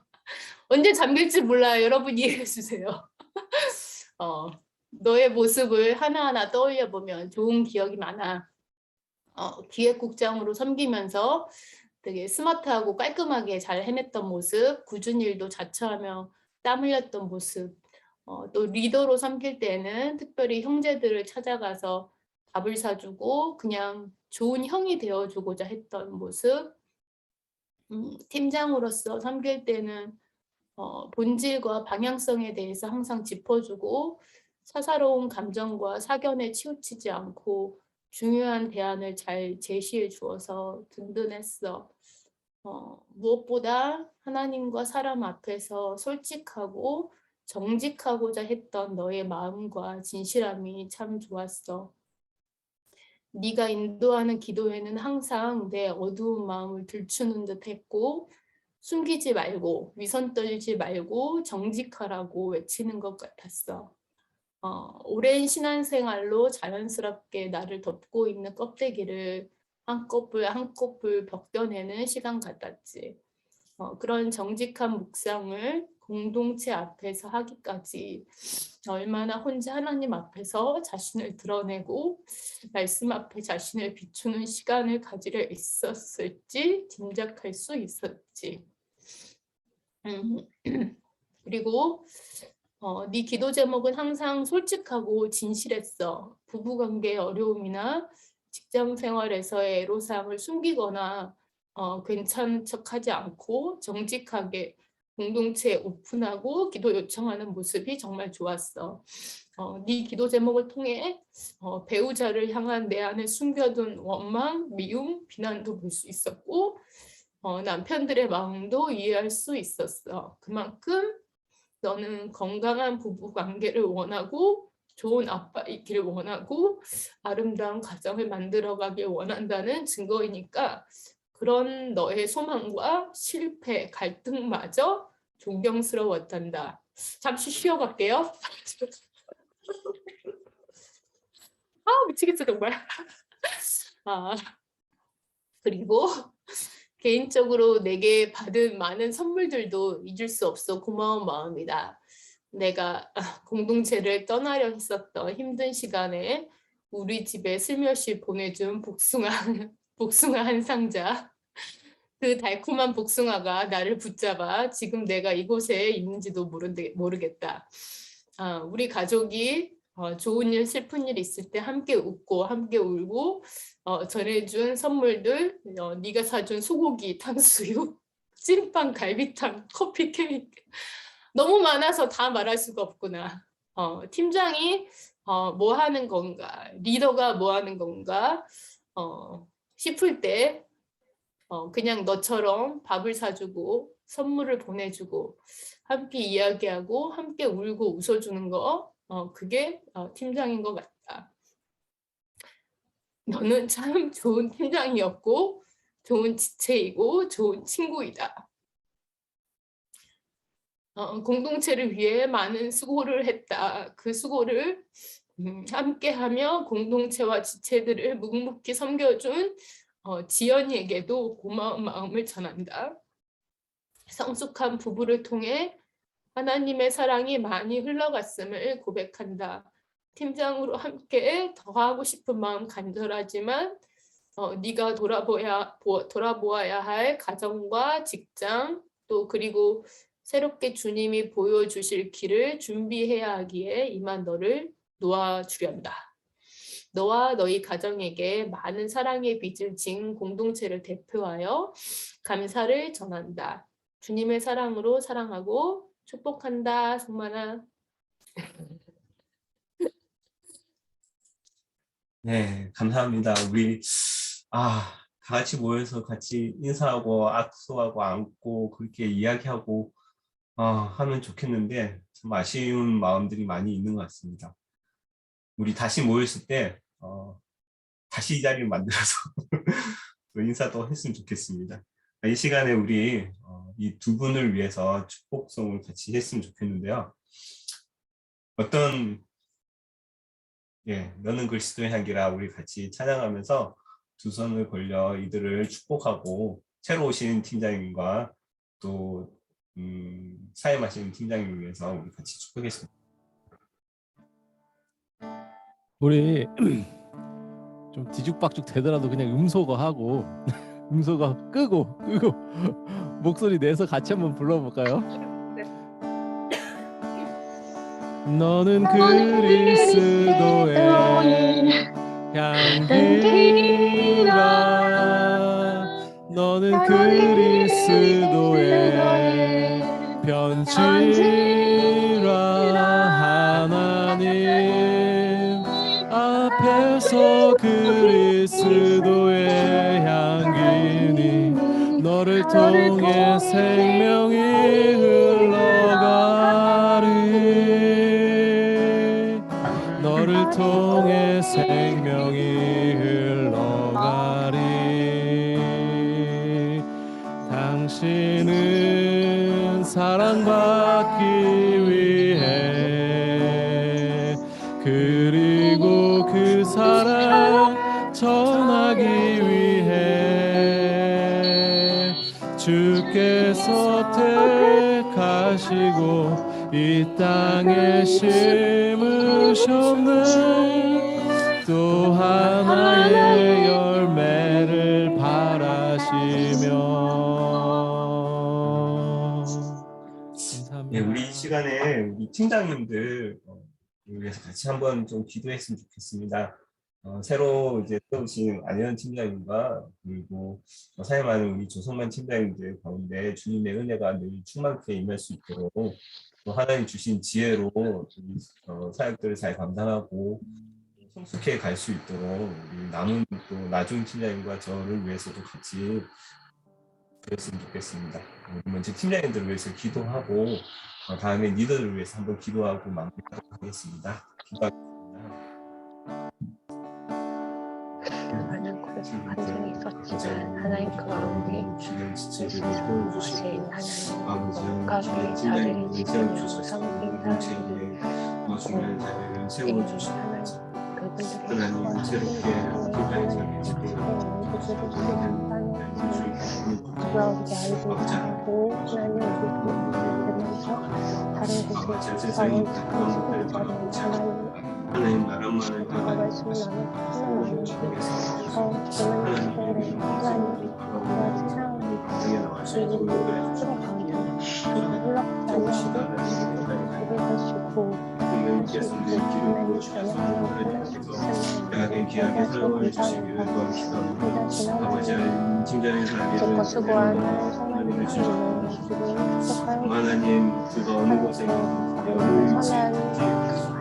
언제 잠길지 몰라요. 여러분 이해해 주세요. 너의 모습을 하나하나 떠올려 보면 좋은 기억이 많아. 기획국장으로 섬기면서 되게 스마트하고 깔끔하게 잘 해냈던 모습, 굳은 일도 자처하며 땀 흘렸던 모습, 또 리더로 섬길 때는 특별히 형제들을 찾아가서 밥을 사주고 그냥 좋은 형이 되어주고자 했던 모습, 팀장으로서 섬길 때는 본질과 방향성에 대해서 항상 짚어주고 사사로운 감정과 사견에 치우치지 않고 중요한 대안을 잘 제시해 주어서 든든했어. 무엇보다 하나님과 사람 앞에서 솔직하고 정직하고자 했던 너의 마음과 진실함이 참 좋았어. 네가 인도하는 기도에는 항상 내 어두운 마음을 들추는 듯 했고 숨기지 말고 위선 떨지 말고 정직하라고 외치는 것 같았어. 오랜 신앙생활로 자연스럽게 나를 덮고 있는 껍데기를 한 코뿔 한 코뿔 벗겨내는 시간 같았지. 그런 정직한 묵상을 공동체 앞에서 하기까지 얼마나 혼자 하나님 앞에서 자신을 드러내고 말씀 앞에 자신을 비추는 시간을 가지려 있었을지 짐작할 수 있었지. 그리고 네 기도 제목은 항상 솔직하고 진실했어. 부부관계의 어려움이나 직장 생활에서의 애로사항을 숨기거나 괜찮은 척하지 않고 정직하게 공동체에 오픈하고 기도 요청하는 모습이 정말 좋았어. 네 기도 제목을 통해 배우자를 향한 내 안에 숨겨둔 원망, 미움, 비난도 볼 수 있었고 남편들의 마음도 이해할 수 있었어. 그만큼 너는 건강한 부부 관계를 원하고 좋은 아빠이기를 원하고 아름다운 가정을 만들어가길 원한다는 증거이니까 그런 너의 소망과 실패, 갈등마저 존경스러웠단다. 잠시 쉬어갈게요. 미치겠어 정말. 그리고 개인적으로 내게 받은 많은 선물들도 잊을 수 없어 고마운 마음이다. 내가 공동체를 떠나려 했었던 힘든 시간에 우리 집에 슬며시 보내준 복숭아 한 상자. 그 달콤한 복숭아가 나를 붙잡아 지금 내가 이곳에 있는지도 모르겠다. 우리 가족이 좋은 일, 슬픈 일 있을 때 함께 웃고 함께 울고 전해준 선물들, 네가 사준 소고기, 탕수육, 찐빵, 갈비탕, 커피, 케이크 너무 많아서 다 말할 수가 없구나. 팀장이 뭐 하는 건가, 리더가 뭐 하는 건가 싶을 때 그냥 너처럼 밥을 사주고 선물을 보내주고 함께 이야기하고 함께 울고 웃어주는 거 그게 팀장인 것 같다. 너는 참 좋은 팀장이었고 좋은 지체이고 좋은 친구이다. 공동체를 위해 많은 수고를 했다. 그 수고를 함께하며 공동체와 지체들을 묵묵히 섬겨준 지연이에게도 고마운 마음을 전한다. 성숙한 부부를 통해 하나님의 사랑이 많이 흘러갔음을 고백한다. 팀장으로 함께 더 하고 싶은 마음 간절하지만 네가 돌아보아야 할 가정과 직장 또 그리고 새롭게 주님이 보여주실 길을 준비해야 하기에 이만 너를 놓아주련다. 너와 너희 가정에게 많은 사랑의 빚을 진 공동체를 대표하여 감사를 전한다. 주님의 사랑으로 사랑하고 축복한다. 성만아. 네, 감사합니다. 우리 다 같이 모여서 같이 인사하고 악수하고 안고 그렇게 이야기하고 하면 좋겠는데 좀 아쉬운 마음들이 많이 있는 것 같습니다. 우리 다시 모였을 때 다시 이 자리를 만들어서 또 인사도 했으면 좋겠습니다. 이 시간에 우리 이 두 분을 위해서 축복송을 같이 했으면 좋겠는데요. 너는 그리스도의 향기라 우리 같이 찬양하면서 두 손을 걸려 이들을 축복하고 새로 오신 팀장님과 또 사임하시는 팀장님 위해서 우리 같이 축복했습니다. 우리 좀 뒤죽박죽 되더라도 그냥 음소거 하고 음소거 끄고 목소리 내서 같이 한번 불러볼까요? 너는 그리스도의 향기라 너는 그리스도의 편지라 하나님 앞에서 그리스도의 향기니 너를 통해 생명이 흘러가리 너를 통해 생명이 흘러가리 당신은 사랑받기 위해 그리고 그 사랑 전하기 위해 주께서 택하시고 이 땅에 심으셨네 또 하나의 열매를 바라시며 감사합니다. 네, 우리 이 시간에 우리 팀장님들 위해서 같이 한번 좀 기도했으면 좋겠습니다. 새로 이제 세우신 안현 팀장님과 그리고 사임하는 우리 조성만 팀장님들 가운데 주님의 은혜가 늘 충만케 임할 수 있도록 또 하나님 주신 지혜로 사역들을 잘 감당하고 성숙해 갈 수 있도록 우리 남은 또 나중 팀장님과 저를 위해서도 같이 그랬으면 좋겠습니다. 먼저 팀장님들을 위해서 기도하고 다음에 리더들을 위해서 한번 기도하고 마무리하도록 하겠습니다. 기도하겠습니다. 많은 반증이 있었지만 하나님 그 가운데 예수님 하나님 가족의 자들이 지금 섬긴 사람들이 중요한 자리를 세워주시면서 하나님 새롭게 기도의 자리에 돌아오게 알고 하고 하나님 되면서 다른 곳에 하나님 나라만을 따라 하나님께서 귀하게 사용해 주시기를 도와주시옵소서. 아버지 하나님 팀장의 자리를 하나님을 주시옵소서. 하나님 그가 어느 곳에 어느 위치에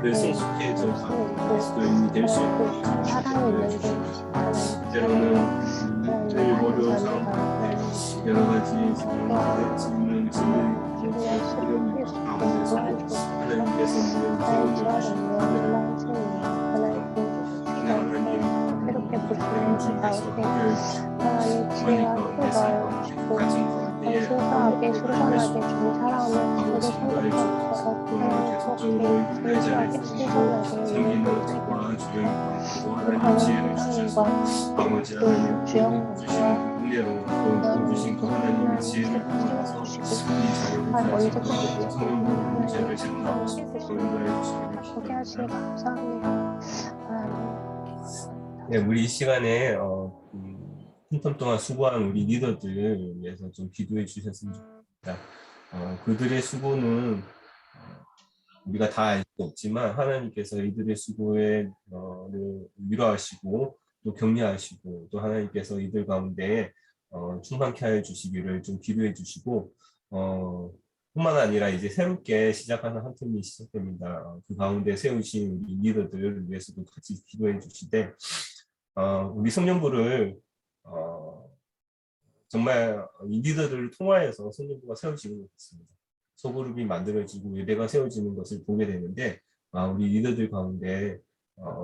늘 성숙해져서 그리스도인이 될 수 있도록 때로는 제일 어려운 상황 가운데 여러 가지 질문 이런 가운데서 하나님께서 생각을 주시고 하나님 새롭게 보시는 가운데 하나님 지혜와 표가 주시고 순수하게 신선하게 좀 살아오는 모든 성격처럼 하나님 순수하게 신선하게 하나님 지혜를 주셔서 아버지 하나님 주시는 은혜로 주신 그 하나님의 지혜를 통해서 이 자리를 가지고 성령의 문제를 생각하고 인도해 주시기를 소개하시니 감사합니다. 네, 우리 이 시간에 한 텀 동안 수고한 우리 리더들 위해서 좀 기도해 주셨으면 좋겠습니다. 그들의 수고는 우리가 다 알 수 없지만 하나님께서 이들의 수고에 위로하시고 또 격려하시고 또 하나님께서 이들 가운데 충만케 하여 주시기를 좀 기도해 주시고 뿐만 아니라 이제 새롭게 시작하는 한 텀이 시작됩니다. 그 가운데 세우신 우리 리더들을 위해서도 같이 기도해 주시되 우리 성령부를 정말 이 리더들을 통하여서 성령부가 세워지는 것 같습니다. 소그룹이 만들어지고 예배가 세워지는 것을 보게 되는데 우리 리더들 가운데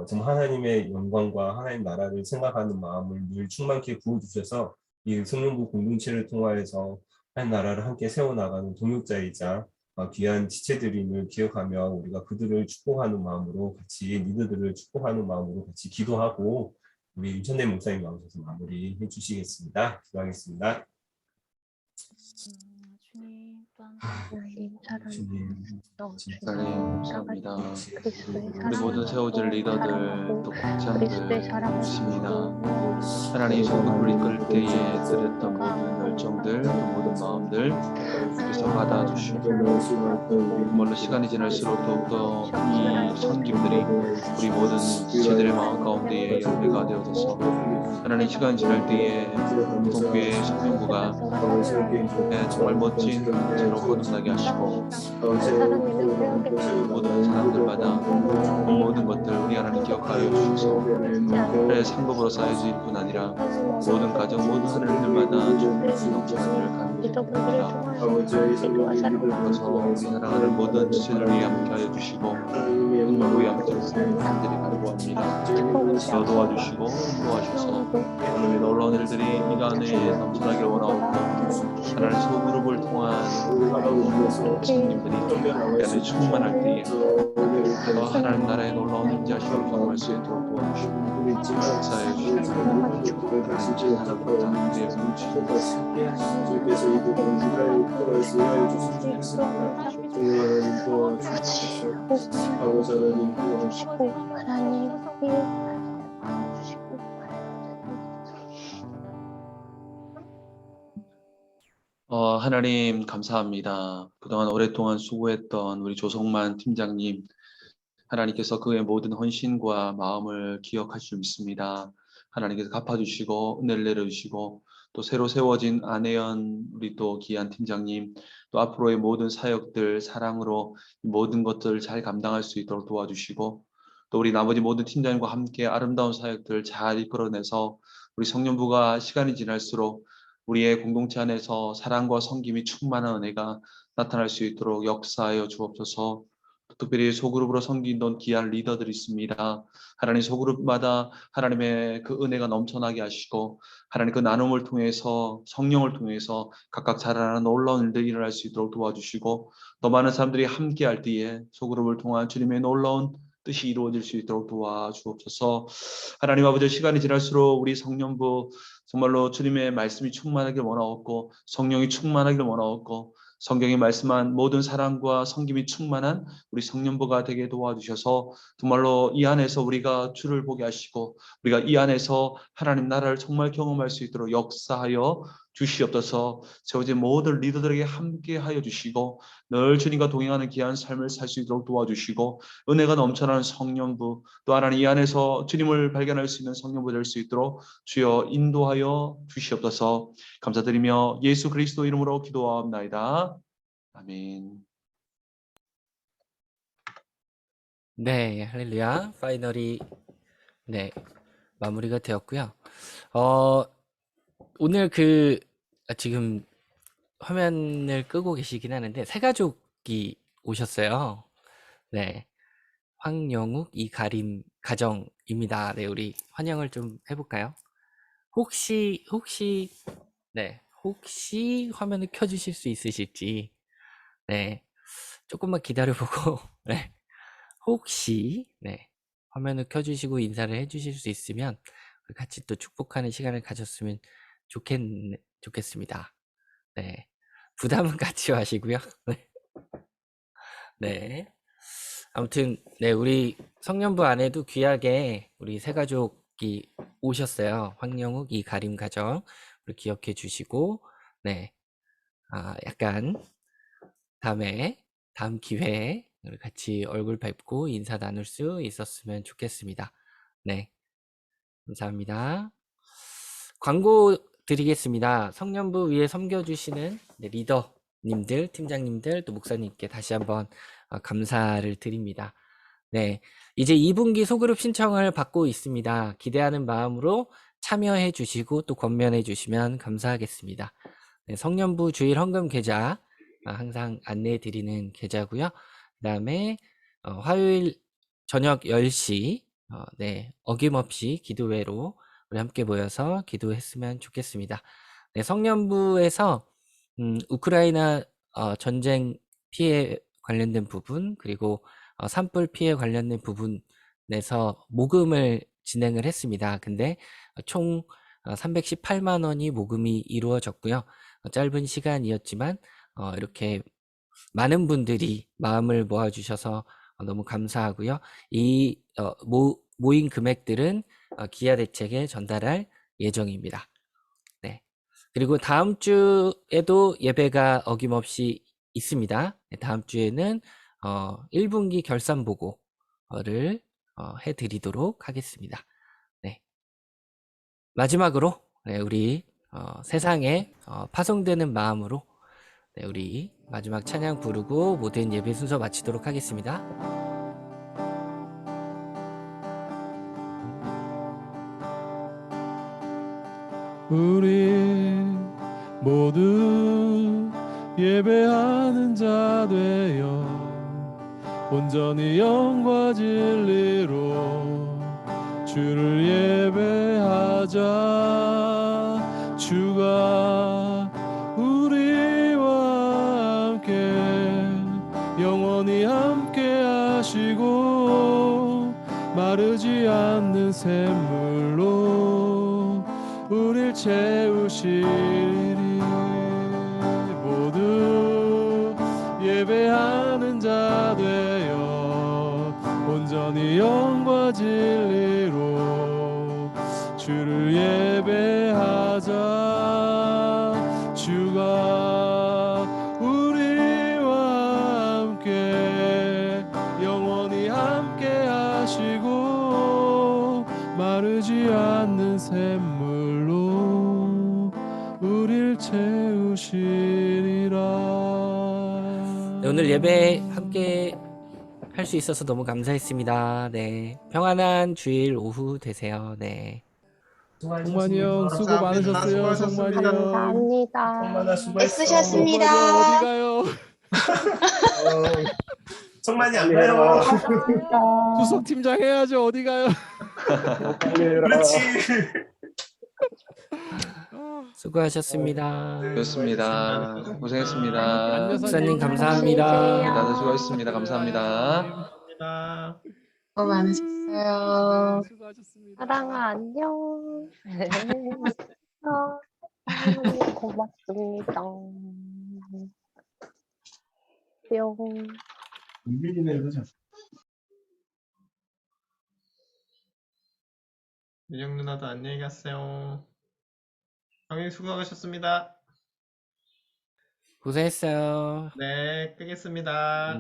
정말 하나님의 영광과 하나님 나라를 생각하는 마음을 늘 충만케 부어주셔서 이 성령부 공동체를 통하여서 하나님 나라를 함께 세워나가는 동역자이자 귀한 지체들임을 기억하며 우리가 그들을 축복하는 마음으로 같이 리더들을 축복하는 마음으로 같이 기도하고 우리 유천대 목사님 나오셔서 마무리해 주시겠습니다. 기도하겠습니다. 주님 또한 하나님 사랑해 하나님 감사합니다. 그리스도의 우리 사랑을 모든 세워질 리더들 사랑하고 또 그리스도의 국장들 사랑을 있습니다. 믿고 하나님 소그룹을 이끌 때에 드렸던 모든 열정들, 또 모든 마음들 주께서 받아주시고 정말로 시간이 지날수록 더욱더 이 섬김들이 우리 모든 지체들의 마음 가운데에 열매가 되어져서 하나님 시간이 지날 때에 동교회 성령부가 정말 멋진 채로 거듭나게 하시고 모든 사람들마다 이 모든 것들 우리 하나님 기억하여 주셔서 하나님의 상급으로 쌓여질 뿐 아니라 모든 가정 모든 하나님들마다 주님의 넘쳐나기를 간구드립니다. 그래서 우리 사랑하는 모든 지체들을 위해 함께하여 주시고 운동부에 함께하여 간절히 간구합니다. 도와주시고 도와주셔서 하나님의 놀라운 일들이 이 안에 넘쳐나기를 원하옵고 하나님 소그룹을 통한 성님들이 이 안에 충만할 때에 하나님 나라의 놀라운 임재하심을 경험할 수 있도록 도와주시고 역사해 주시고 하나님 감사합니다. 하나님 감사합니다. 그동안 오랫동안 수고했던 우리 조성만 팀장님, 하나님께서 그의 모든 헌신과 마음을 기억하실 줄 믿습니다. 하나님께서 갚아주시고 은혜를 내려주시고 또 새로 세워진 안혜연 우리 또 기한 팀장님, 또 앞으로의 모든 사역들 사랑으로 모든 것들을 잘 감당할 수 있도록 도와주시고 또 우리 나머지 모든 팀장님과 함께 아름다운 사역들 잘 이끌어내서 우리 성령부가 시간이 지날수록 우리의 공동체 안에서 사랑과 섬김이 충만한 은혜가 나타날 수 있도록 역사하여 주옵소서. 특별히 소그룹으로 섬기던 귀한 리더들이 있습니다. 하나님 소그룹마다 하나님의 그 은혜가 넘쳐나게 하시고 하나님 그 나눔을 통해서 성령을 통해서 각각 자라나는 놀라운 일들이 일어날 수 있도록 도와주시고 더 많은 사람들이 함께할 때에 소그룹을 통한 주님의 놀라운 뜻이 이루어질 수 있도록 도와주옵소서. 하나님 아버지 시간이 지날수록 우리 성령부 정말로 주님의 말씀이 충만하길 원하옵고 성령이 충만하길 원하옵고 성경이 말씀한 모든 사랑과 섬김이 충만한 우리 성령부가 되게 도와주셔서 정말로 이 안에서 우리가 주를 보게 하시고 우리가 이 안에서 하나님 나라를 정말 경험할 수 있도록 역사하여 주시옵소서. 세워진 모든 리더들에게 함께하여 주시고 늘 주님과 동행하는 귀한 삶을 살 수 있도록 도와주시고 은혜가 넘쳐나는 성령부 또 하나님 이 안에서 주님을 발견할 수 있는 성령부 될 수 있도록 주여 인도하여 주시옵소서. 감사드리며 예수 그리스도 이름으로 기도하옵나이다. 아멘. 네, 할렐루야. 파이널이 마무리가 되었고요. 오늘 지금 화면을 끄고 계시긴 하는데 세 가족이 오셨어요. 네, 황영욱, 이가림 가정입니다. 네, 우리 환영을 좀 해볼까요? 혹시 화면을 켜주실 수 있으실지, 네, 조금만 기다려보고, 네, 혹시, 화면을 켜주시고 인사를 해주실 수 있으면 같이 또 축복하는 시간을 가졌으면 좋겠습니다. 네, 부담은 같이 하시고요. 네, 아무튼 우리 성년부 안에도 귀하게 우리 세 가족이 오셨어요. 황영욱, 이가림 가정 우리 기억해 주시고 약간 다음 기회에 우리 같이 얼굴 뵙고 인사 나눌 수 있었으면 좋겠습니다. 네, 감사합니다. 광고 드리겠습니다. 성년부 위에 섬겨주시는 리더님들, 팀장님들, 또 목사님께 다시 한번 감사를 드립니다. 네, 이제 2분기 소그룹 신청을 받고 있습니다. 기대하는 마음으로 참여해 주시고 또 권면해 주시면 감사하겠습니다. 네, 성년부 주일 헌금 계좌 항상 안내해 드리는 계좌고요. 그 다음에 화요일 저녁 10시 어김없이 기도회로 우리 함께 모여서 기도했으면 좋겠습니다. 네, 성년부에서 우크라이나 전쟁 피해 관련된 부분 그리고 산불 피해 관련된 부분에서 모금을 진행을 했습니다. 근데 총 318만 원이 모금이 이루어졌고요. 짧은 시간이었지만 이렇게 많은 분들이 마음을 모아주셔서 너무 감사하고요. 이 모인 금액들은 기아대책에 전달할 예정입니다. 네. 그리고 다음 주에도 예배가 어김없이 있습니다. 네, 다음 주에는 1분기 결산 보고를 해드리도록 하겠습니다. 네. 마지막으로 우리 세상에 파송되는 마음으로 우리 마지막 찬양 부르고 모든 예배 순서 마치도록 하겠습니다. 우리 모두 예배하는 자 되어 온전히 영과 진리로 주를 예배하자. 주가 우리와 함께 영원히 함께 하시고 마르지 않는 샘물로 우릴 채우시리. 모두 예배하는 자 되어 온전히 영과 진리로 주를 예배하자. 주가 우리와 함께 영원히 함께 하시고 마르지 않는 샘물로 우릴 채우시리라. 네, 오늘 예배 함께 할 수 있어서 너무 감사했습니다. 네, 평안한 주일 오후 되세요. 네. 성만이 형 수고 많으셨어요. 성만이 형. 감사합니다. 애쓰셨습니다. 어디 가요? 성만이 안 가요. 수석 팀장 해야죠. 어디 가요? 그렇지. 수고하셨습니다. 그렇습니다. 고생했습니다. 목사님 감사합니다. 다들 수고하셨습니다. 감사합니다. 수고 많으셨어요. 수고하셨습니다. 사랑아 안녕. 고맙습니다. 뿅. 유정 누나도 안녕히 가세요. 형님 수고하셨습니다. 고생했어요. 네, 끄겠습니다.